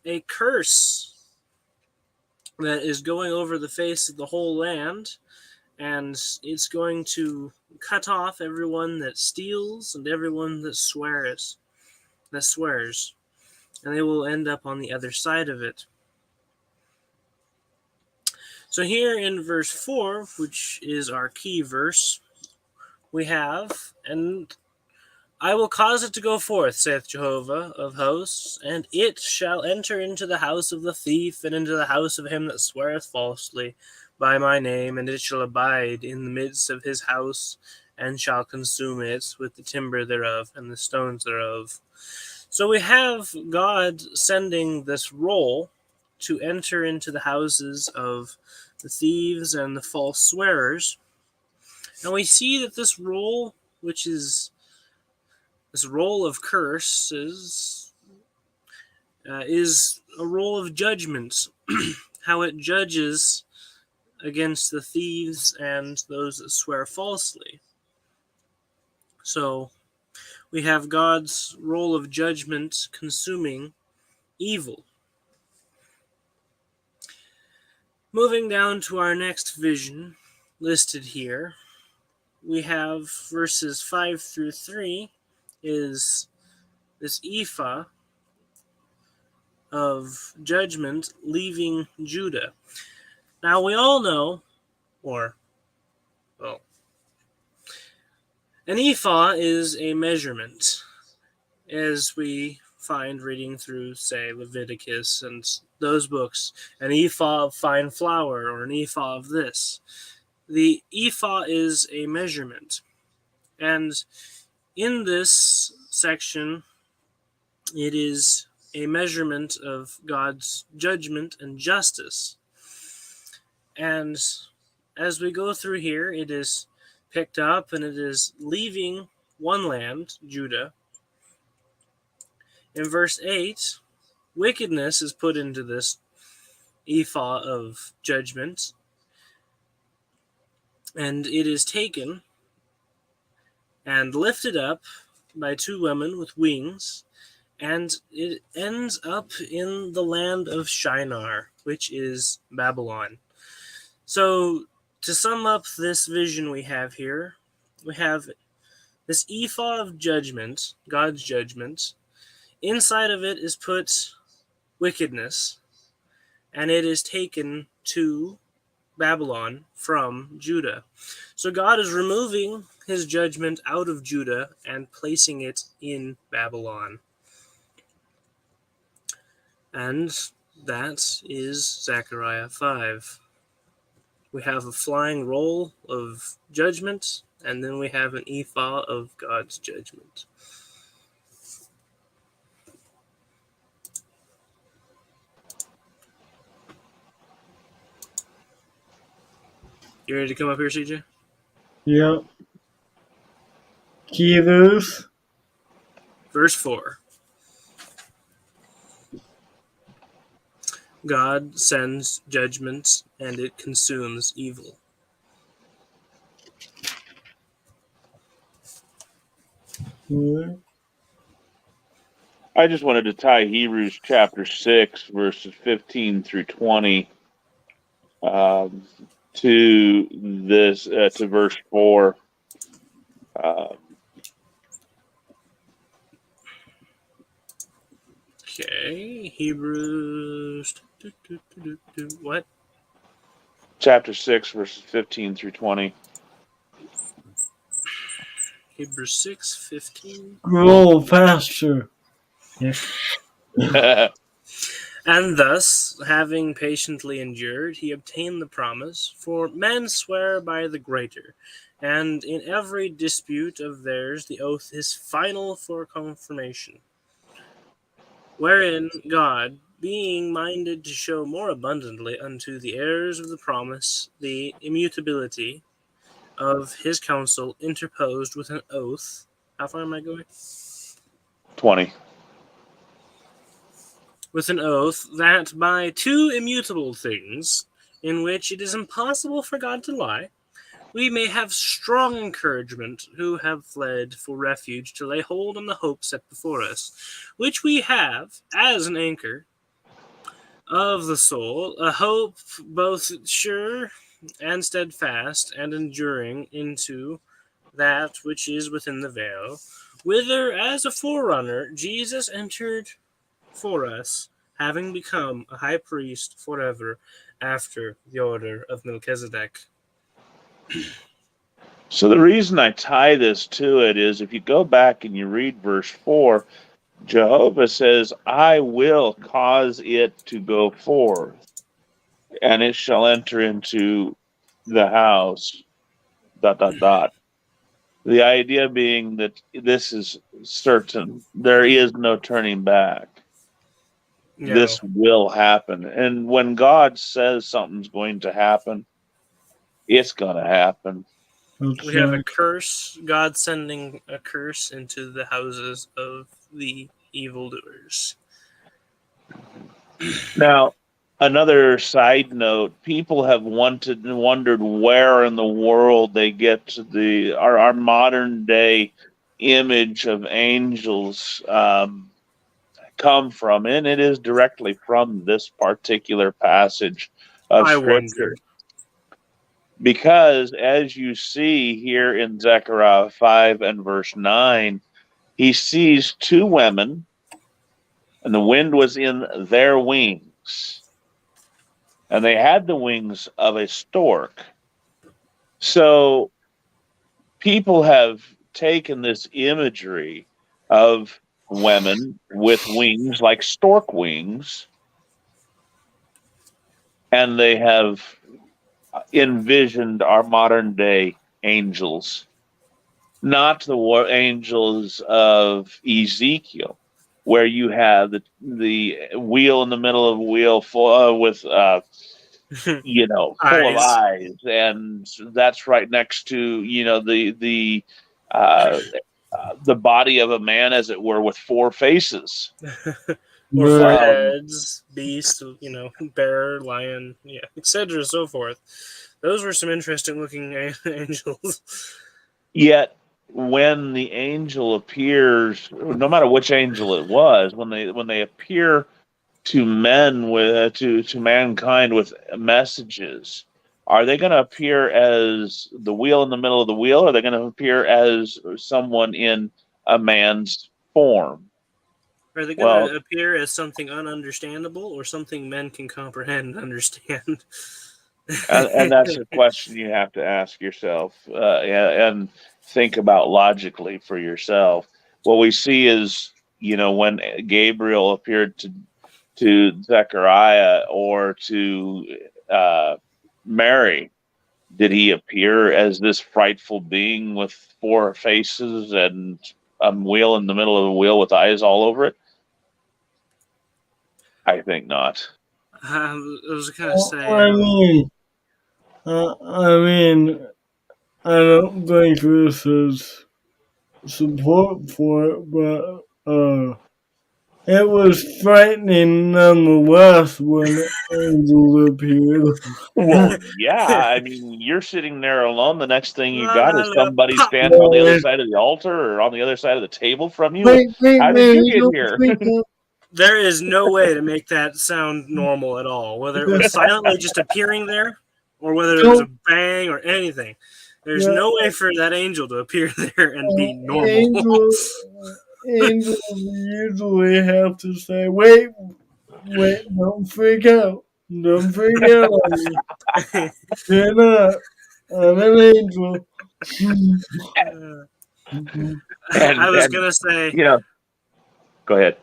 a curse that is going over the face of the whole land, and it's going to cut off everyone that steals and everyone that swears, and they will end up on the other side of it. So here in verse 4, which is our key verse, we have, And I will cause it to go forth, saith Jehovah of hosts, and it shall enter into the house of the thief, and into the house of him that sweareth falsely by my name, and it shall abide in the midst of his house, and shall consume it with the timber thereof, and the stones thereof. So we have God sending this roll to enter into the houses of the thieves and the false swearers. And we see that this roll, which is this roll of curses, is a roll of judgment, how it judges against the thieves and those that swear falsely. So we have God's roll of judgment consuming evil. Moving down to our next vision listed here, we have verses 5 through 3 is this ephah of judgment leaving Judah. Now we all know, an ephah is a measurement, as we find reading through, say, Leviticus and those books, an ephah of fine flour or an ephah of this. The ephah is a measurement. And in this section, it is a measurement of God's judgment and justice. And as we go through here, it is picked up and it is leaving one land, Judah. In verse 8, wickedness is put into this ephah of judgment, and it is taken and lifted up by two women with wings, and it ends up in the land of Shinar, which is Babylon. So, to sum up this vision we have here, we have this ephah of judgment, God's judgment. Inside of it is put wickedness, and it is taken to Babylon from Judah. So God is removing his judgment out of Judah and placing it in Babylon. And that is Zechariah 5. We have a flying roll of judgment, and then we have an ephah of God's judgment. You ready to come up here, CJ? Yep. Key verse. Verse 4. God sends judgment, and it consumes evil. I just wanted to tie Hebrews chapter 6, verses 15 through 20 to this, to verse 4. Okay, Hebrews. What? Chapter 6, verses 15 through 20. Hebrews 6:15. Grow faster. Yeah. And thus, having patiently endured, he obtained the promise. For men swear by the greater, and in every dispute of theirs the oath is final for confirmation. Wherein God, being minded to show more abundantly unto the heirs of the promise the immutability of his counsel, interposed with an oath. How far am I going? 20. With an oath, that by two immutable things, in which it is impossible for God to lie, we may have strong encouragement who have fled for refuge to lay hold on the hope set before us, which we have as an anchor of the soul, a hope both sure and steadfast and enduring into that which is within the veil, whither as a forerunner Jesus entered for us, having become a high priest forever after the order of Melchizedek. So the reason I tie this to it is if you go back and you read verse 4, Jehovah says, I will cause it to go forth, and it shall enter into the house, ... The idea being that this is certain. There is no turning back. No. This will happen. And when God says something's going to happen, it's going to happen. We have a curse, God sending a curse into the houses of the evildoers. Now, another side note, people have wondered where in the world they get our modern day image of angels come from, and it is directly from this particular passage of I Scripture. wondered. Because as you see here in Zechariah 5 and verse 9, he sees two women, and the wind was in their wings, and they had the wings of a stork. So people have taken this imagery of women with wings like stork wings, and they have envisioned our modern day angels. not the angels of Ezekiel, where you have the wheel in the middle of a wheel with full of Eyes. eyes, and that's right next to uh, the body of a man, as it were, with four faces. Or four Right. heads, beast, bear, lion, yeah, etc. So forth. Those were some interesting looking angels. Yet, when the angel appears, no matter which angel it was, when they appear to men with to mankind with messages, are they going to appear as the wheel in the middle of the wheel, or are they going to appear as someone in a man's form? Are they going Well, to appear as something ununderstandable or something men can comprehend and understand? and that's a question you have to ask yourself, and think about logically for yourself. What we see is, when Gabriel appeared to Zechariah or to Mary, did he appear as this frightful being with four faces and a wheel in the middle of the wheel with eyes all over it? I think not. I was going to Well, say, I mean, I don't think this is support for it, but it was frightening nonetheless when angels appeared. Well, yeah. I mean, you're sitting there alone. The next thing you got is somebody pop. standing on the other Wait, side of the altar or on the other side of the table from you. wait, How did man, you you get don't here? freak out. There is no way to make that sound normal at all. Whether it was silently just appearing there, or whether it was a Don't, bang or anything, there's yeah, no way for that angel to appear there and be normal. angels usually have to say, wait, don't freak out. Don't freak out on me. You're not. I'm an angel. I And was and gonna say, you know, go ahead.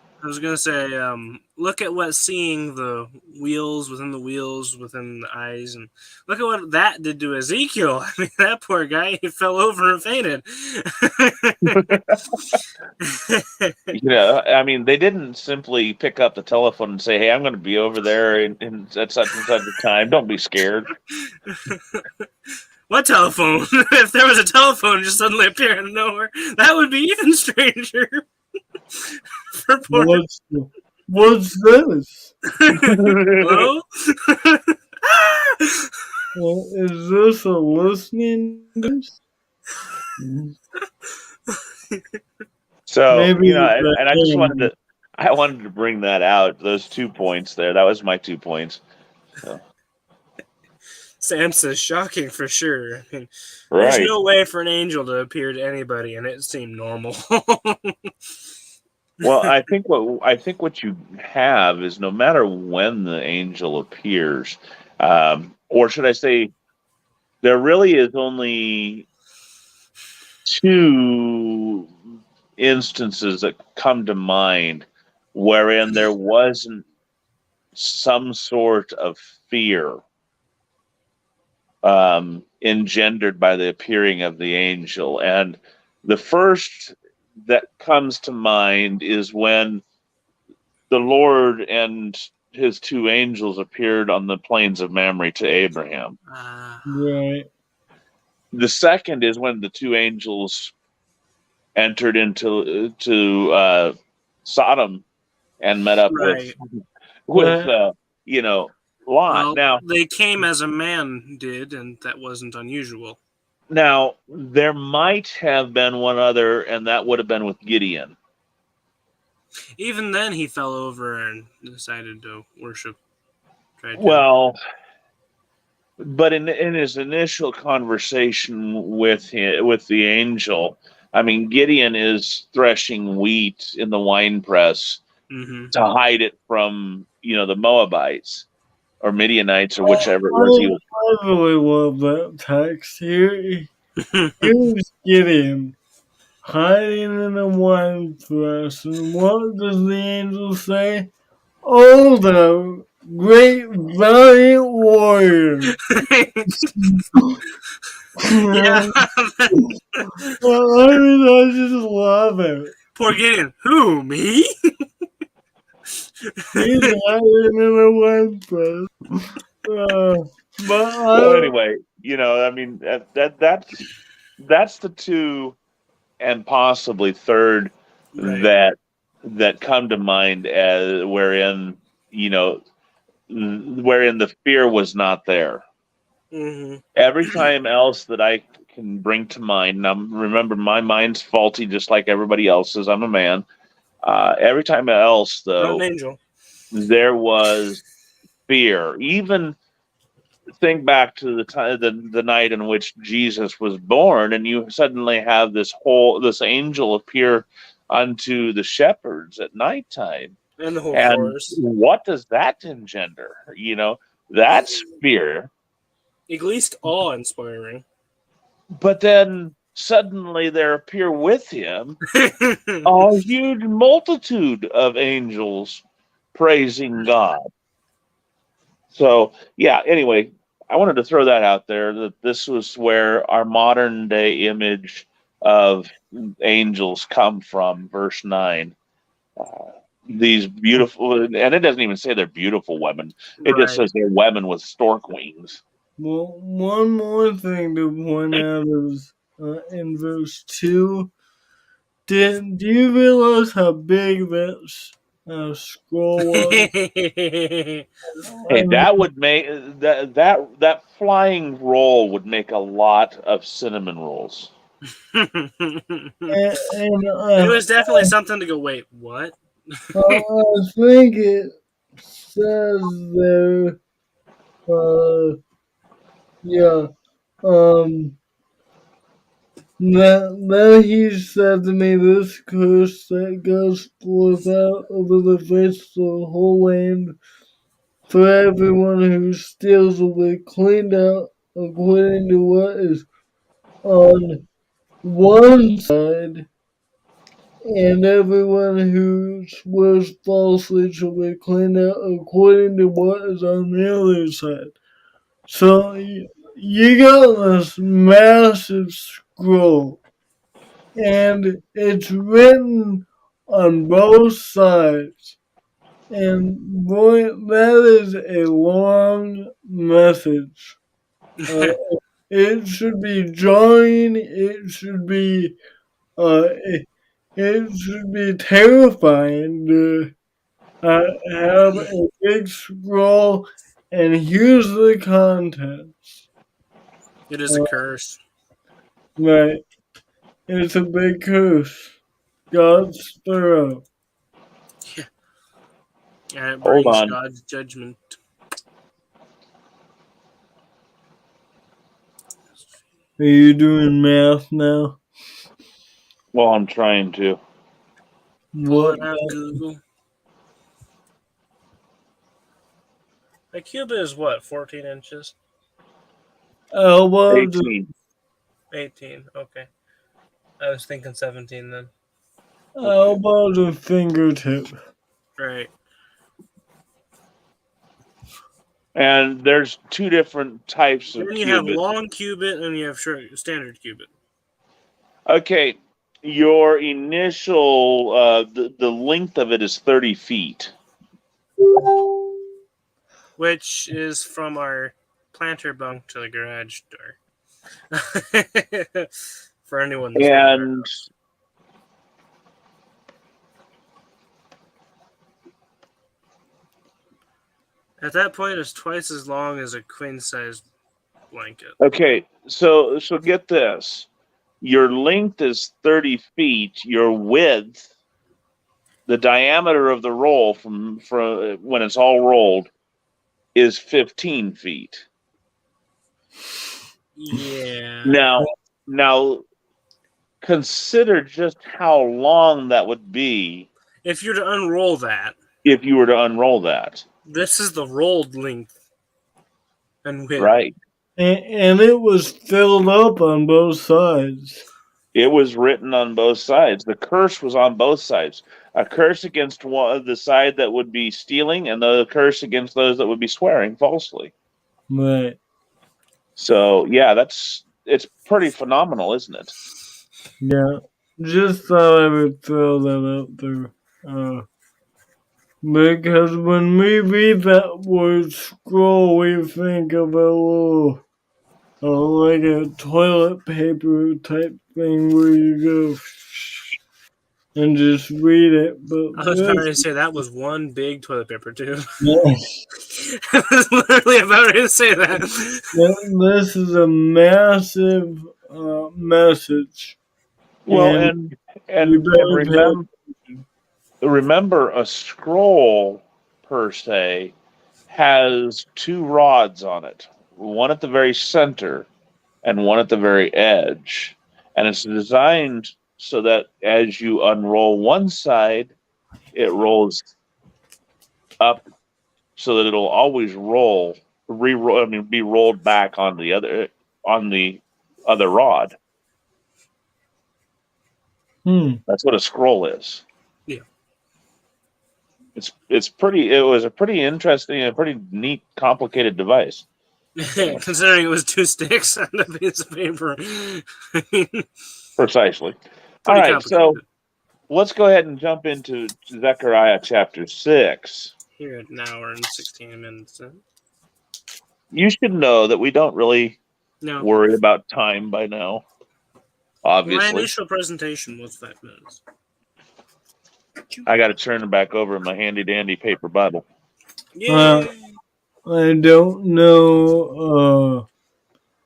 look at what seeing the wheels within the wheels within the eyes, and look at what that did to Ezekiel. I mean, that poor guy, he fell over and fainted. I mean, they didn't simply pick up the telephone and say, "Hey, I'm going to be over there at such and such a time. Don't be scared." What telephone? If there was a telephone just suddenly appear out of nowhere, that would be even stranger. For poor. What's what's this? Hello? Is this a listening device? So, Maybe and the I wanted to bring that out. Those 2 points there. That was my 2 points. So, Sam says shocking for sure. I mean, there's right. no way for an angel to appear to anybody and it seemed normal. Well, I think what you have is, no matter when the angel appears, or should I say, there really is only two instances that come to mind wherein there wasn't some sort of fear engendered by the appearing of the angel. And the first that comes to mind is when the Lord and his two angels appeared on the plains of Mamre to Abraham. right. The second is when the two angels entered into Sodom and met up right. with That, Lot. Well, they came as a man did, and that wasn't unusual. Now there might have been one other, and that would have been with Gideon. Even then, he fell over and decided to worship. Tried to. Well, but in his initial conversation with the angel, I mean, Gideon is threshing wheat in the winepress Mm-hmm. to hide it from the Moabites or Midianites or I, whichever it was he was. I really love that text. Here's Gideon hiding in a wine press, and what does the angel say? Oh, great valiant warrior. Yeah. I just love it. Poor Gideon. Who, me? He's hiding in a WordPress. But Well, I, anyway, I mean that's the two and possibly third Right. that come to mind as you know wherein the fear was not there. Mm-hmm. Every time else that I can bring to mind, now remember my mind's faulty just like everybody else's. I'm a man. Every time else, Not an though, angel. there was fear. Even think back to the time, the night in which Jesus was born, and you suddenly have this angel appear unto the shepherds at nighttime. And the whole And chorus. what does that engender? That's fear. At least awe-inspiring. But then suddenly there appear with him a huge multitude of angels praising God. So, yeah, anyway, I wanted to throw that out there that this was where our modern day image of angels come from, verse 9. Uh, these beautiful, and it doesn't even say they're beautiful women, it just Right. says they're women with stork wings. well, one more thing to point out is in verse 2. Do you realize how big that scroll was? Hey, I mean, that would make that flying roll would make a lot of cinnamon rolls. and It was definitely something to go, wait, what? I think it says there, uh, yeah, um, that he said to me, this curse that goes forth out over the face of the whole land, for everyone who steals will be cleaned out according to what is on one side, and everyone who swears falsely shall be cleaned out according to what is on the other side. So you got this massive scroll, and it's written on both sides. And boy, that is a long message. Uh, it should be jarring. It should be it should be terrifying to have a big scroll and here's the contents. It is a Uh, curse. right. It's a big curse. God's thorough. And it Hold brings on. God's judgment. Are you doing math now? Well, I'm trying to. Pull What? it out, Google. A cubit is what, 14 inches? Elbow to 18. 18. Okay. I was thinking 17 then. elbow to fingertip. Right. And there's two different types of Then you have cubits. long cubit and you have short, standard cubit. Okay, your initial the length of it is 30 feet. Which is from our planter bunk to the garage door. For anyone that's wondering. And At that point, it's twice as long as a queen size blanket. okay, so get this. Your length is 30 feet. Your width, the diameter of the roll from when it's all rolled, is 15 feet. Yeah. Now consider just how long that would be If you're to unroll that, if you were to unroll that. this is the rolled length and width. Right. And it was filled up on both sides. It was written on both sides. The curse was on both sides. A curse against one, the side that would be stealing, and the curse against those that would be swearing falsely. Right. So yeah, it's pretty phenomenal, isn't it? Yeah. Just thought I would throw that out there. Because when we read that word scroll, we think of a little, like a toilet paper type thing where you go and just read it. But I was about to say that was one big toilet paper too. this, I was literally about to say that. this is a massive message, Well, and and you and better pay remember a scroll per se has two rods on it, one at the very center and one at the very edge. And it's designed so that as you unroll one side, it rolls up so that it'll always be rolled back on the other rod. That's what a scroll is. Yeah. It was a pretty interesting and pretty neat, complicated device. Considering it was two sticks on a piece of paper. I mean, Precisely. All pretty right, so complicated. let's go ahead and jump into Zechariah chapter 6. Here at an hour and 16 minutes. You should know that we don't really No. worry about time by now, My obviously. initial presentation was 5 minutes. I got to turn it back over in my handy dandy paper Bible. Yay! I don't know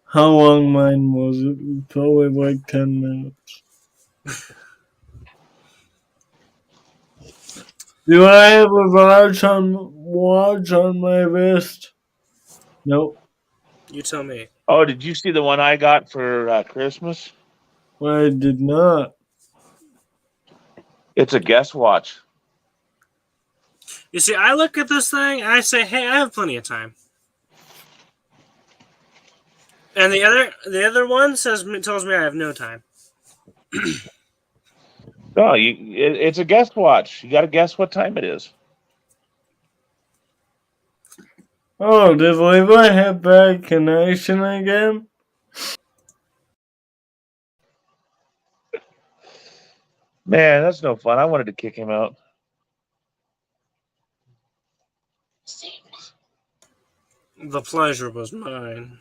how long mine was. It was probably like 10 minutes. Do I have a watch on my wrist? Nope. You tell me. Oh, did you see the one I got for Christmas? I did not. It's a guess watch. You see, I look at this thing and I say, "Hey, I have plenty of time." And the other one tells me I have no time. No, it's a guess watch. You got to guess what time it is. Oh, did Levi have bad connection again? Man, that's no fun. I wanted to kick him out. The pleasure was mine.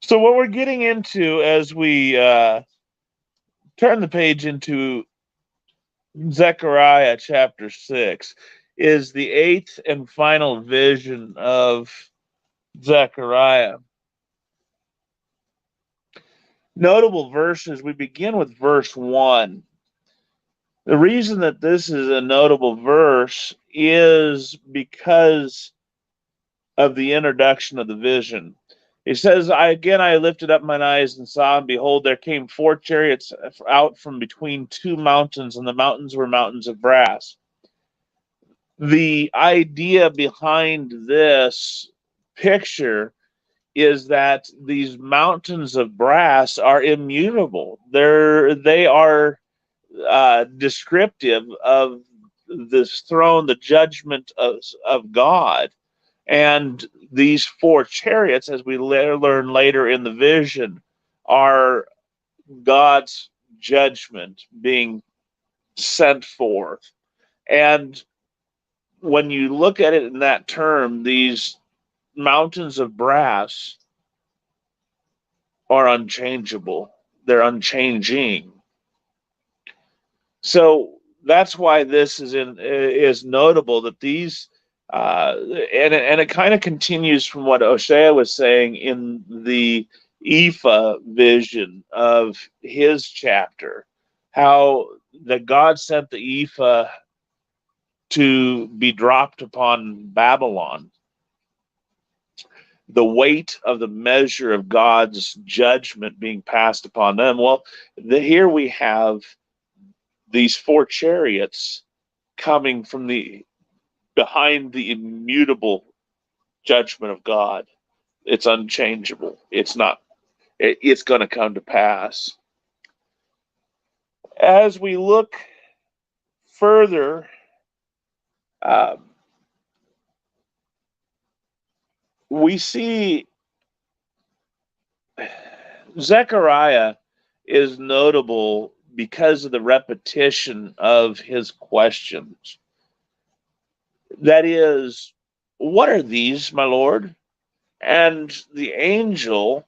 So what we're getting into as we turn the page into Zechariah chapter 6 is the eighth and final vision of Zechariah. Notable verses, we begin with verse 1. The reason that this is a notable verse is because of the introduction of the vision. It says, I lifted up mine eyes and saw, and behold, there came 4 chariots out from between 2 mountains, and the mountains were mountains of brass. The idea behind this picture is that these mountains of brass are immutable. They are descriptive of this throne, the judgment of God. And these 4 chariots, as we learn later in the vision, are God's judgment being sent forth. And when you look at it in that term, these mountains of brass are unchangeable. They're unchanging. So that's why this is notable that these and it kind of continues from what Hosea was saying in the Ephah vision of his chapter, how that God sent the Ephah to be dropped upon Babylon. The weight of the measure of God's judgment being passed upon them. Well, here we have these 4 chariots coming from behind the immutable judgment of God. It's unchangeable. It's not. It's going to come to pass. As we look further, we see Zechariah is notable because of the repetition of his questions. That is, what are these, my Lord? And the angel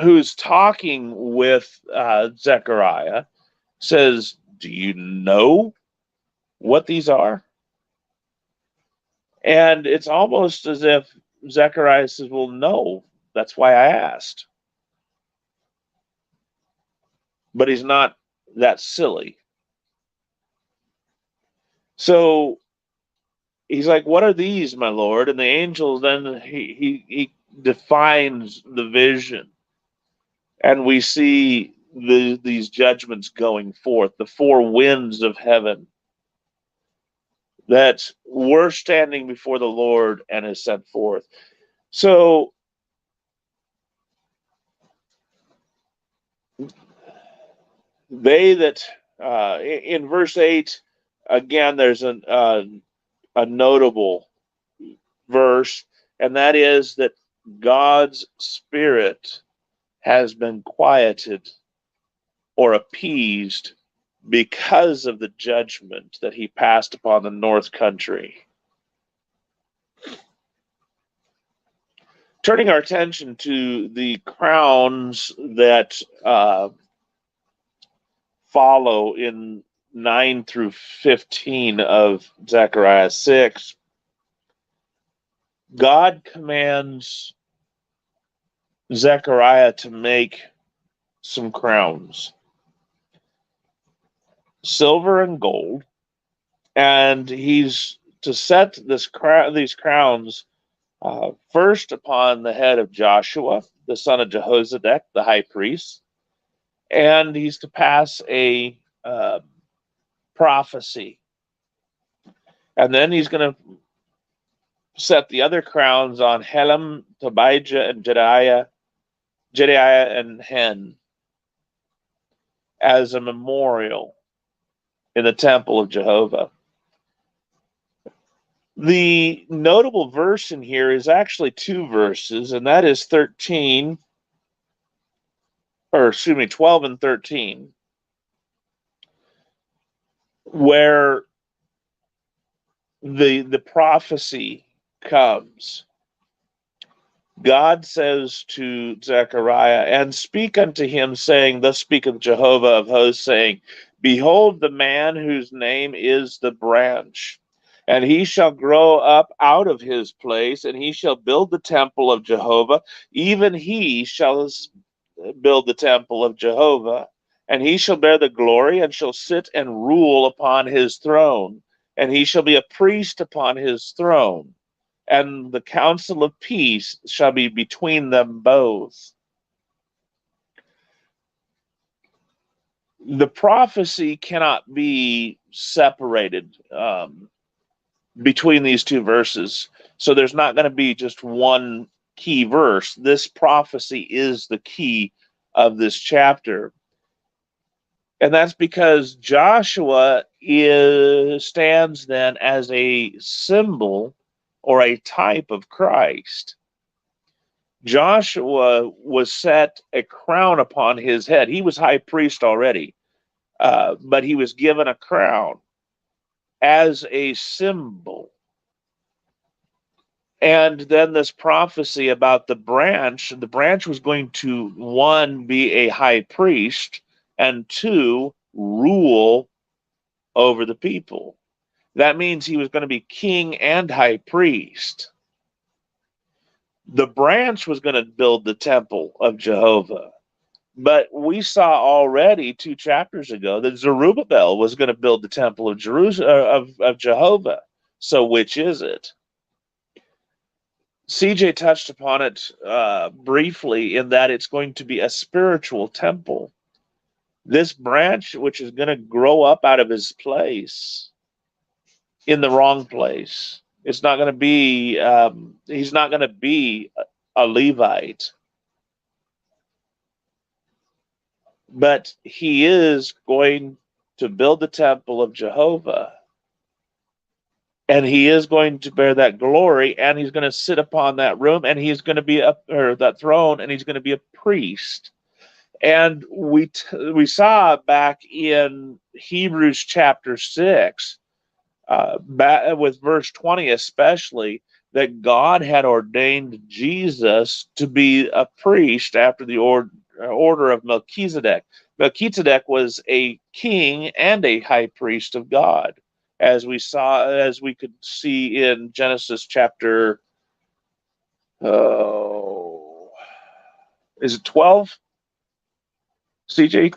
who's talking with Zechariah says, do you know what these are? And it's almost as if Zechariah says, well, no, that's why I asked. But he's not that silly. So he's like, what are these, my Lord? And the angel then he defines the vision. And we see these judgments going forth, the four winds of heaven that we're standing before the Lord and is sent forth. So they that in verse 8, again, there's a notable verse, and that is that God's Spirit has been quieted or appeased because of the judgment that he passed upon the north country. Turning our attention to the crowns that follow in 9 through 15 of Zechariah 6, God commands Zechariah to make some crowns, silver and gold, and he's to set these crowns first upon the head of Joshua, the son of Jehozadak, the high priest, and he's to pass a prophecy. And then he's going to set the other crowns on Helem, Tobijah, and Jedaiah and Hen as a memorial in the temple of Jehovah. The notable verse in here is actually two verses, and that is 12 and 13, where the prophecy comes. God says to Zechariah, and speak unto him, saying, thus speaketh Jehovah of hosts, saying, behold, the man whose name is the branch, and he shall grow up out of his place, and he shall build the temple of Jehovah, even he shall build the temple of Jehovah, and he shall bear the glory, and shall sit and rule upon his throne, and he shall be a priest upon his throne, and the counsel of peace shall be between them both. The prophecy cannot be separated between these two verses. So there's not going to be just one key verse. This prophecy is the key of this chapter. And that's because Joshua stands then as a symbol or a type of Christ. Joshua was set a crown upon his head. He was high priest already, but he was given a crown as a symbol. And then this prophecy about the branch was going to, one, be a high priest, and two, rule over the people. That means he was going to be king and high priest. The branch was going to build the temple of Jehovah. But we saw already 2 chapters ago that Zerubbabel was going to build the temple of Jehovah. So which is it? CJ touched upon it briefly in that it's going to be a spiritual temple. This branch, which is going to grow up out of his place in the wrong place. It's not going to be, he's not going to be a Levite. But he is going to build the temple of Jehovah, and he is going to bear that glory, and he's going to sit upon that room, and he's going to be up, or that throne, and he's going to be a priest. And we saw back in Hebrews chapter 6, with verse 20 especially, that God had ordained Jesus to be a priest after the order of Melchizedek. Melchizedek was a king and a high priest of God, as we could see in Genesis chapter, oh, is it 12? CJ?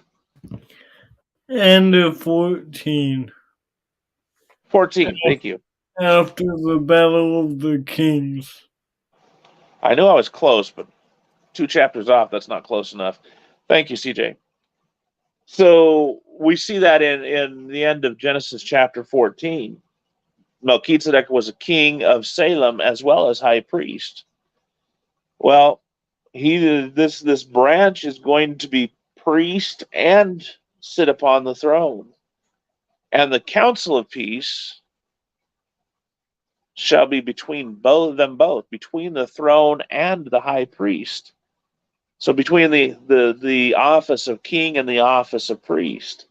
And of 14. 14. Thank you. After the Battle of the Kings. I knew I was close, but 2 chapters off, that's not close enough. Thank you, CJ. So we see that in the end of Genesis chapter 14. Melchizedek was a king of Salem as well as high priest. Well, this branch is going to be priest and sit upon the throne. And the council of peace shall be between both, between the throne and the high priest. So between the office of king and the office of priest.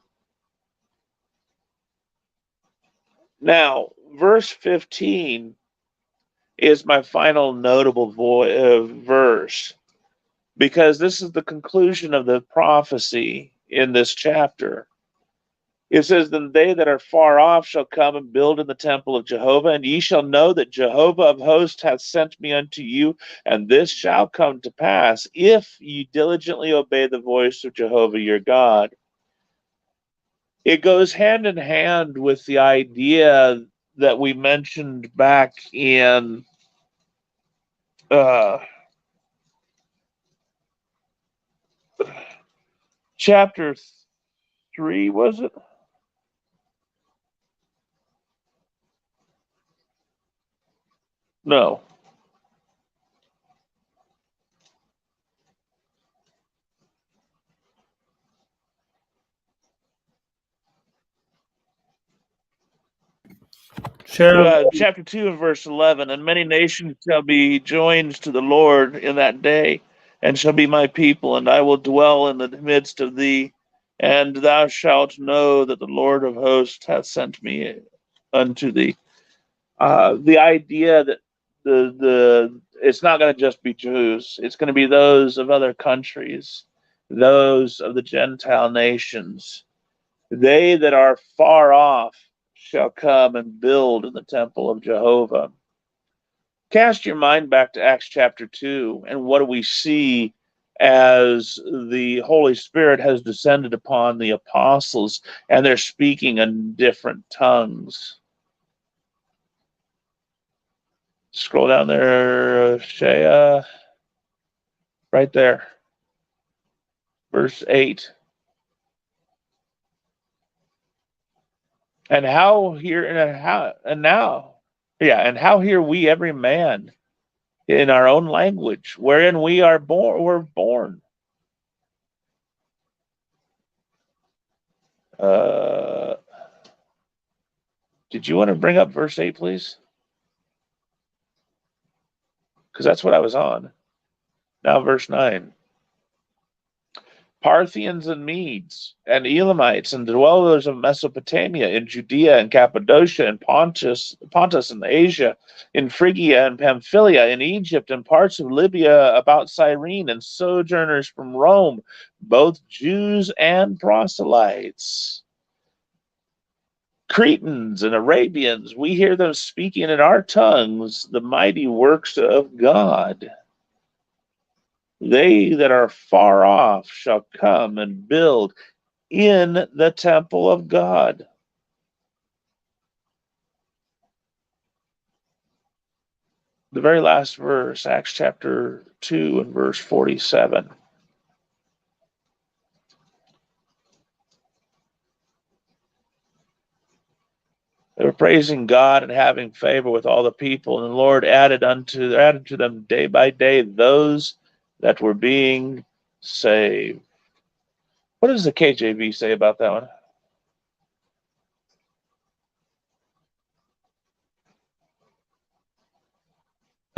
Now, verse 15 is my final notable verse, because this is the conclusion of the prophecy in this chapter. It says, "Then they that are far off shall come and build in the temple of Jehovah, and ye shall know that Jehovah of hosts hath sent me unto you, and this shall come to pass, if ye diligently obey the voice of Jehovah your God." It goes hand in hand with the idea that we mentioned back in chapter 3, was it? No. Chapter 2 and verse 11, "And many nations shall be joined to the Lord in that day, and shall be my people, and I will dwell in the midst of thee, and thou shalt know that the Lord of hosts hath sent me unto thee." The idea that the it's not going to just be Jews; it's going to be those of other countries, those of the Gentile nations. They that are far off shall come and build in the temple of Jehovah. Cast your mind back to Acts chapter 2, and what do we see as the Holy Spirit has descended upon the apostles, and they're speaking in different tongues? Scroll down there, Shea, right there, verse 8. And how hear we every man in our own language, wherein we're born. Did you want to bring up verse 8, please? Because that's what I was on. Now, verse 9. Parthians and Medes and Elamites and dwellers of Mesopotamia, in Judea and Cappadocia and Pontus and Asia, in Phrygia and Pamphylia, in Egypt and parts of Libya about Cyrene, and sojourners from Rome, both Jews and proselytes. Cretans and Arabians, we hear them speaking in our tongues the mighty works of God. They that are far off shall come and build in the temple of God. The very last verse, Acts chapter 2 and verse 47. They were praising God and having favor with all the people, and the Lord added to them day by day those that were being saved. What does the KJV say about that one?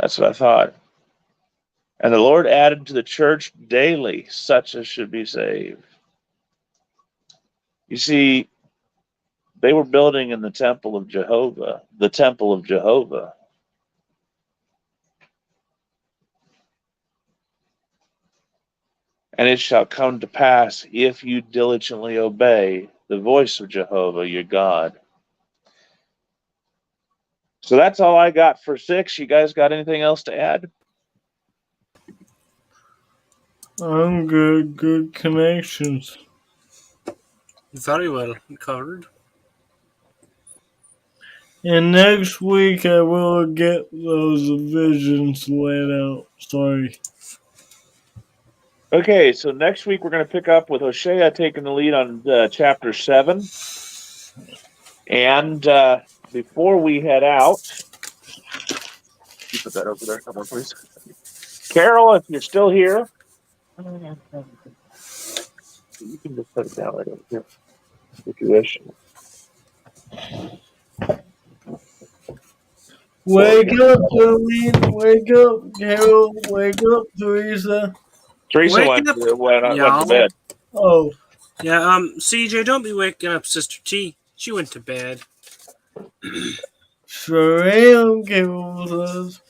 That's what I thought. And the Lord added to the church daily such as should be saved. You see, they were building in the temple of Jehovah, the temple of Jehovah. And it shall come to pass if you diligently obey the voice of Jehovah your God. So that's all I got for 6. You guys got anything else to add? I'm good. Good connections. Very well covered. And next week I will get those visions laid out. Sorry. Okay, so next week we're going to pick up with Hosea taking the lead on chapter 7. And before we head out, you put that over there, come on, please. Carol, if you're still here, you can just put it down right over here if you wish. Wake up, Jolene. Wake up, Carol. Wake up, Teresa. Teresa Wake went up, to y'all. bed. Oh, Yeah, CJ, don't be waking up Sister T. She went to bed. sure am, Carol says.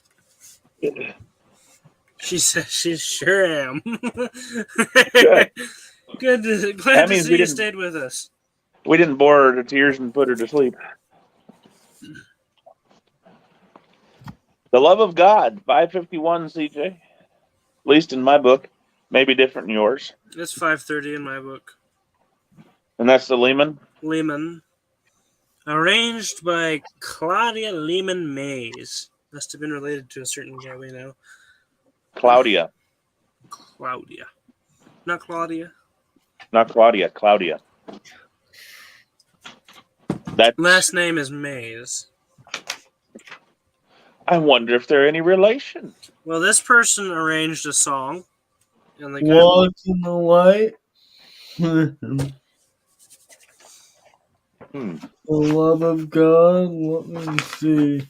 She says she sure am. Good. Glad That to means see you stayed with us. we didn't bore her to tears and put her to sleep. The love of God, 551, CJ. At least in my book. Maybe different in yours. It's 5:30 in my book. And that's the Lehman? Lehman. Arranged by Claudia Lehman Mays. Must have been related to a certain guy we know. Claudia. Claudia. Not Claudia. Not Claudia, Claudia. That Last name is Mays. I wonder if they're any relation. Well, this person arranged a song. And the Walk in the light. The love of God. Let me see.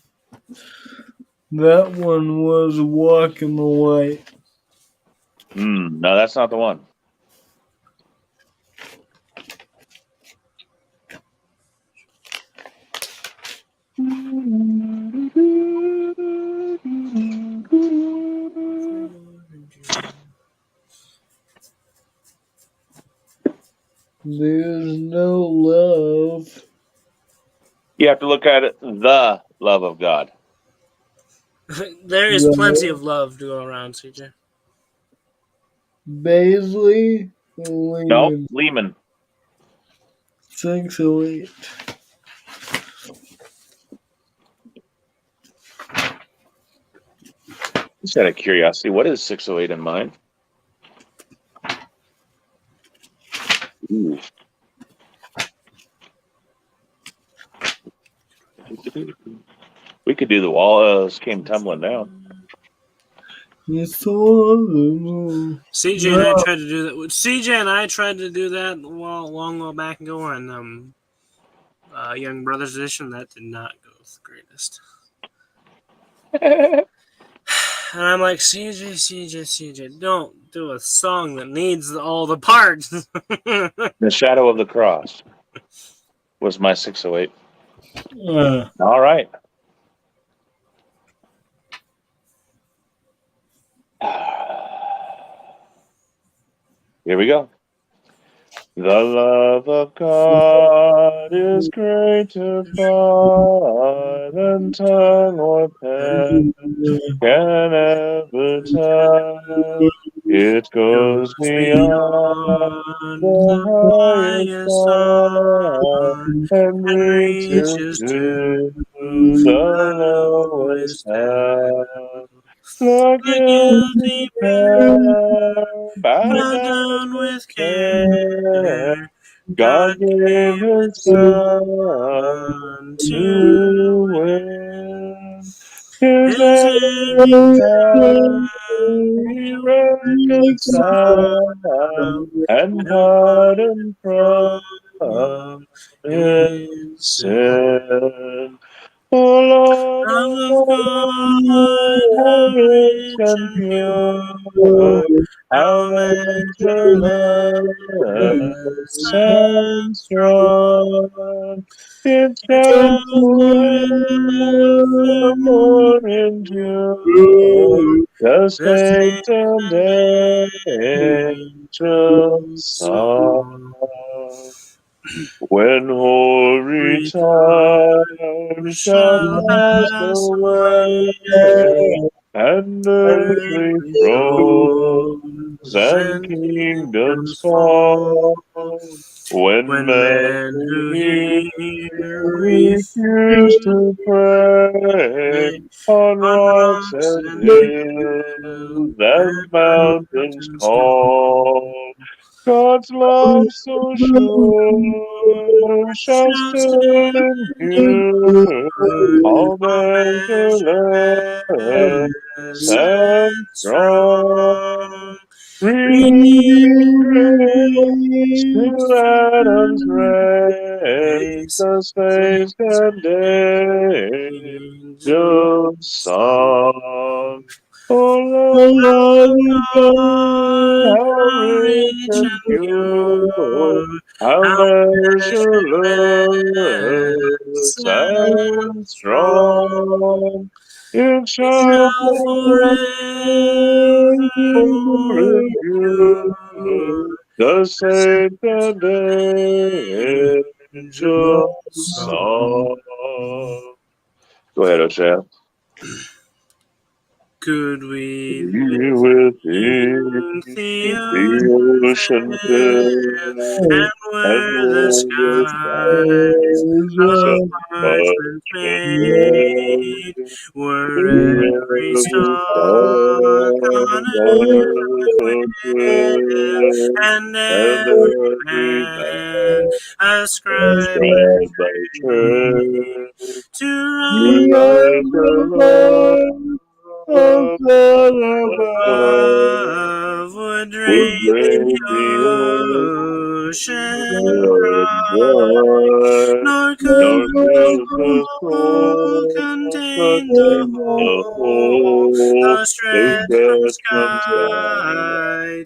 That one was Walk in the Light. No, that's not the one. There's no love. You have to look at it, the love of God. There is plenty of love to go around, CJ. Baisley. No, Lehman. 608. Just out of curiosity, what is 608 in mine? Ooh. We could do the walls came tumbling down. CJ and I tried to do that. CJ and I tried to do that a long back ago on Young Brothers Edition. That did not go the greatest. And I'm like, CJ, don't do a song that needs all the parts. The Shadow of the Cross was my 608. All right. Here we go. The love of God is greater far than tongue or pen can ever tell. It goes beyond the highest star and reaches to the lowest hell. The guilty pair bowed down with care. God gave His Son to win. His His enemies enemies shall shall be be reconciled reconciled and and pardoned from from his his sin. sin. O Lord Love of of God, how how rich rich and and pure, pure, how how measureless measureless and and strong, it it shall shall forevermore endure. The the saints saints and and angels angels song. song. When holy time shall Shall pass pass away, away, and earthly earthly thrones thrones and and kingdoms kingdoms fall. fall, when When men men who who hear hear refuse refuse to pray pray on on rocks rocks and and hills hills and and mountains mountains call, call. God's love so sure shall Shall stand stand endure, all all measureless measureless and and strong. strong. Reading grace Reading to Adam's race, grace, the saints saints and and angels. angels song. Oh, Love love of God, God, how how rich rich and and pure, pure, how how measureless measureless and and strong. strong. It It shall shall forevermore forevermore endure. endure. The The saints saints and and angels angels song. song. Go ahead, Osha. Could we We live within in the the ocean ocean fair, fair, and and where the where the skies skies of of parchment parchment made, made, where every every stalk on song earth on quail, earth, and and every every man man ascribe thy ascribed by trade trade. to You rise rise above, above would would drain the drain the ocean ocean dry, dry, nor nor could could the the soul soul contain the contain the whole, whole, the the stretch from stretch from sky sky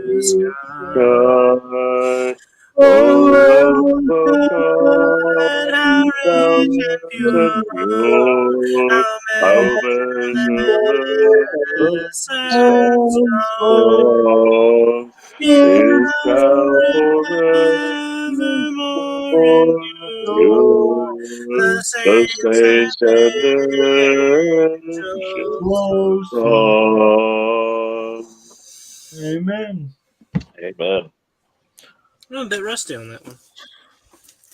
to to sky. sky. Oh, O love Lamb of of God, God, how thou rich and rich and pure, pure, how how God, measureless and and strong, strong it is shall thou forevermore forevermore endure. endure. The The saints saints and and angels. angels close. song. Amen. Amen. I'm a bit rusty on that one.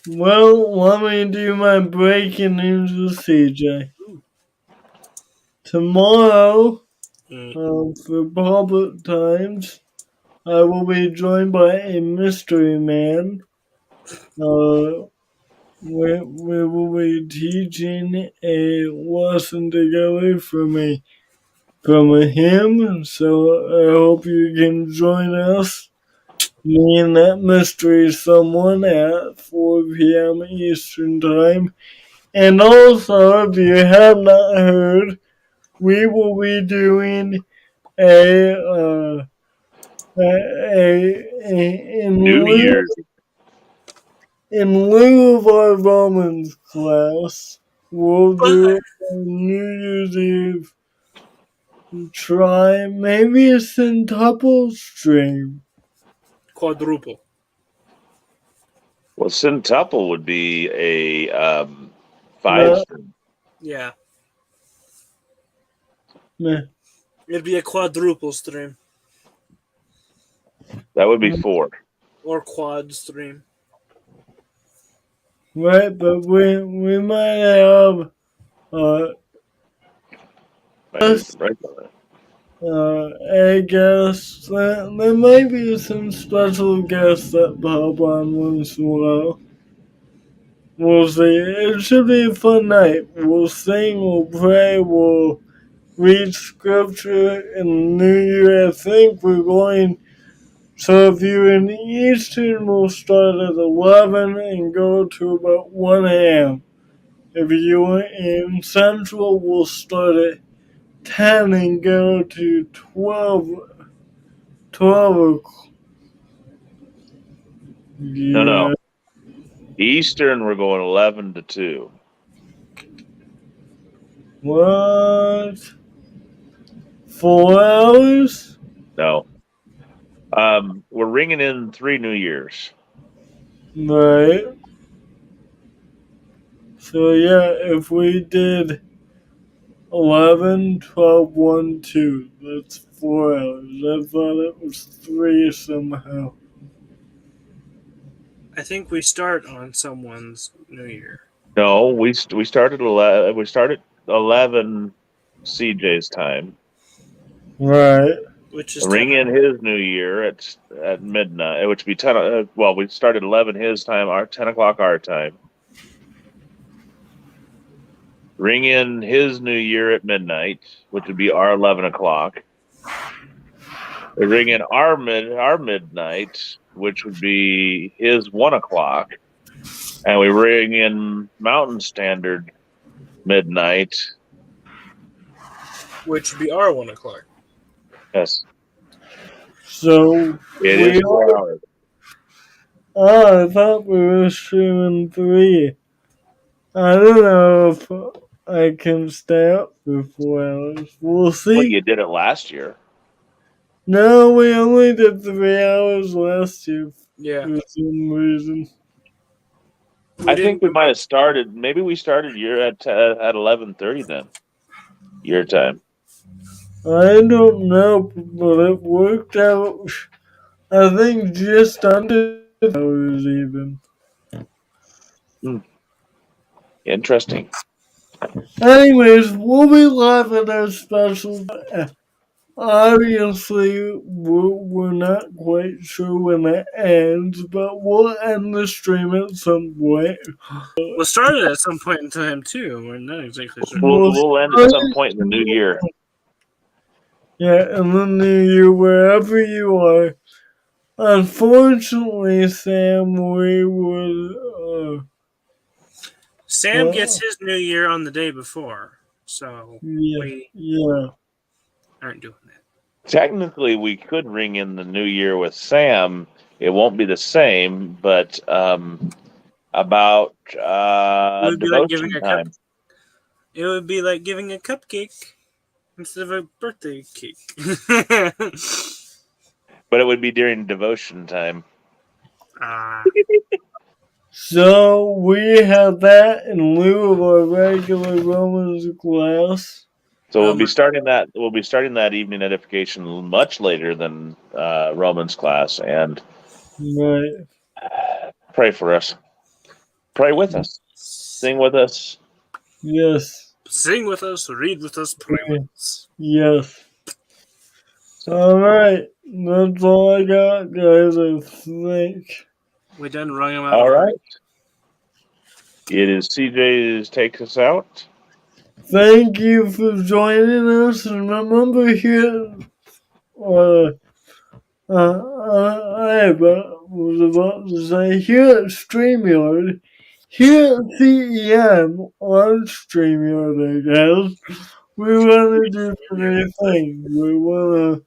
Well, let me do my breaking news with CJ. Ooh. Tomorrow, Mm. for public times, I will be joined by a mystery man. Uh, we will be teaching a lesson together from a hymn. So I hope you can join us. Me and that mystery someone at 4 p.m. Eastern Time. And also, if you have not heard, we will be doing a New Year. in lieu of our Romans class, we'll Okay. do a New Year's Eve try, maybe a centuple stream. Quadruple. Well, centuple would be a five That, string. Yeah. meh, It'd be a quadruple stream. That would be four. Or quad stream. right, but we might have uh, I need some break on that. I guess there might be some special guests that pop on once in a while. We'll see. It should be a fun night. We'll sing, we'll pray, we'll read scripture in the new year. I think we're going. So if you're in the Eastern, we'll start at 11 and go to about 1 a.m. If you're in Central, we'll start at 10 and go to 12 o'clock. No, Yeah. no. Eastern, we're going 11 to 2. What? 4 hours? No. We're ringing in 3 New Years. Right. So yeah, if we did 11, 12, 1, 2, that's 4 hours. I thought it was 3 somehow. I think we start on someone's New Year. No, we started 11. We started 11 CJ's time. Right. Which is Ring 10. in his New Year at midnight, which would be 10. Well, we started 11 his time, our 10 o'clock our time. Ring in his New Year at midnight, which would be our 11 o'clock. We ring in our midnight, which would be his 1 o'clock, and we ring in Mountain Standard midnight. Which would be our 1 o'clock. Yes, So it we is 4 hours. Oh, I thought we were streaming 3. I don't know if I can stay up for 4 hours. We'll Well, see. you did it last year. No, we only did 3 hours last year Yeah. for some reason. I think we might have started. Maybe we started year at 11:30 then, your time. I don't know, but it worked out. I think just under hours even. Interesting. Anyways, we'll be live at our special. Obviously, we're not quite sure when it ends, but we'll end the stream at some point. We'll start it at some point in time, too. We're not exactly sure. We'll end at some point in the new year. Yeah, in the new year, wherever you are. Unfortunately, Sam, we would. Sam gets his New Year on the day before, so we aren't doing that. Technically, we could ring in the new year with Sam. It won't be the same, but about It would be like giving devotion a time. It would be like giving a cupcake instead of a birthday cake. But it would be during devotion time. So we have that in lieu of our regular Romans class. So we'll be starting that. We'll be starting that evening edification much later than Romans class, and pray for us. Pray with us. Sing with us. Yes. Sing with us, read with us, pray with us. Yes. All right. That's all I got, guys, I think. We done rung them out. All right. It is CJ's takes us out. Thank you for joining us, and remember here, I was about to say, here at StreamYard, here at CEM on StreamYard, I guess, we want to do 3 things. We want to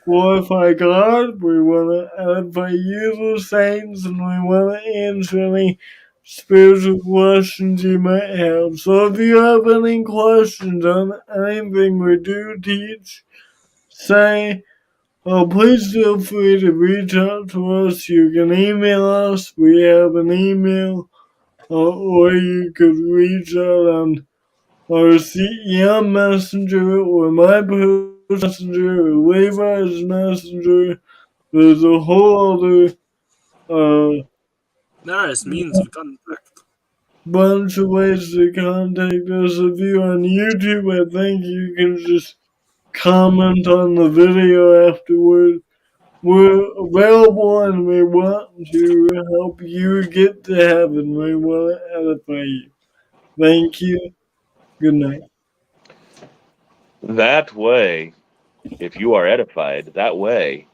glorify God, we want to edify you, the saints, and we want to answer any spiritual questions you might have. So if you have any questions on anything we do teach, say, please feel free to reach out to us. You can email us. We have an email. Or you could reach out on our CEM messenger or my personal messenger or Levi's messenger. There's a whole other There is means of contact. Bunch of ways to contact us. If you're on YouTube, I think you can just comment on the video afterward. we're available and we want to help you get to heaven. We want to edify you. Thank you. Good night. That way, if you are edified, that way,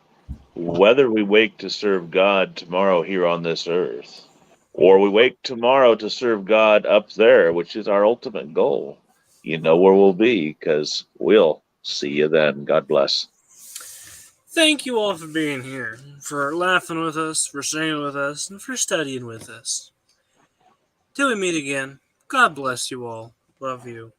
whether we wake to serve God tomorrow here on this earth, or we wake tomorrow to serve God up there, which is our ultimate goal, you know where we'll be, because we'll see you then. God bless. Thank you all for being here, for laughing with us, for singing with us, and for studying with us. Till we meet again, God bless you all. Love you.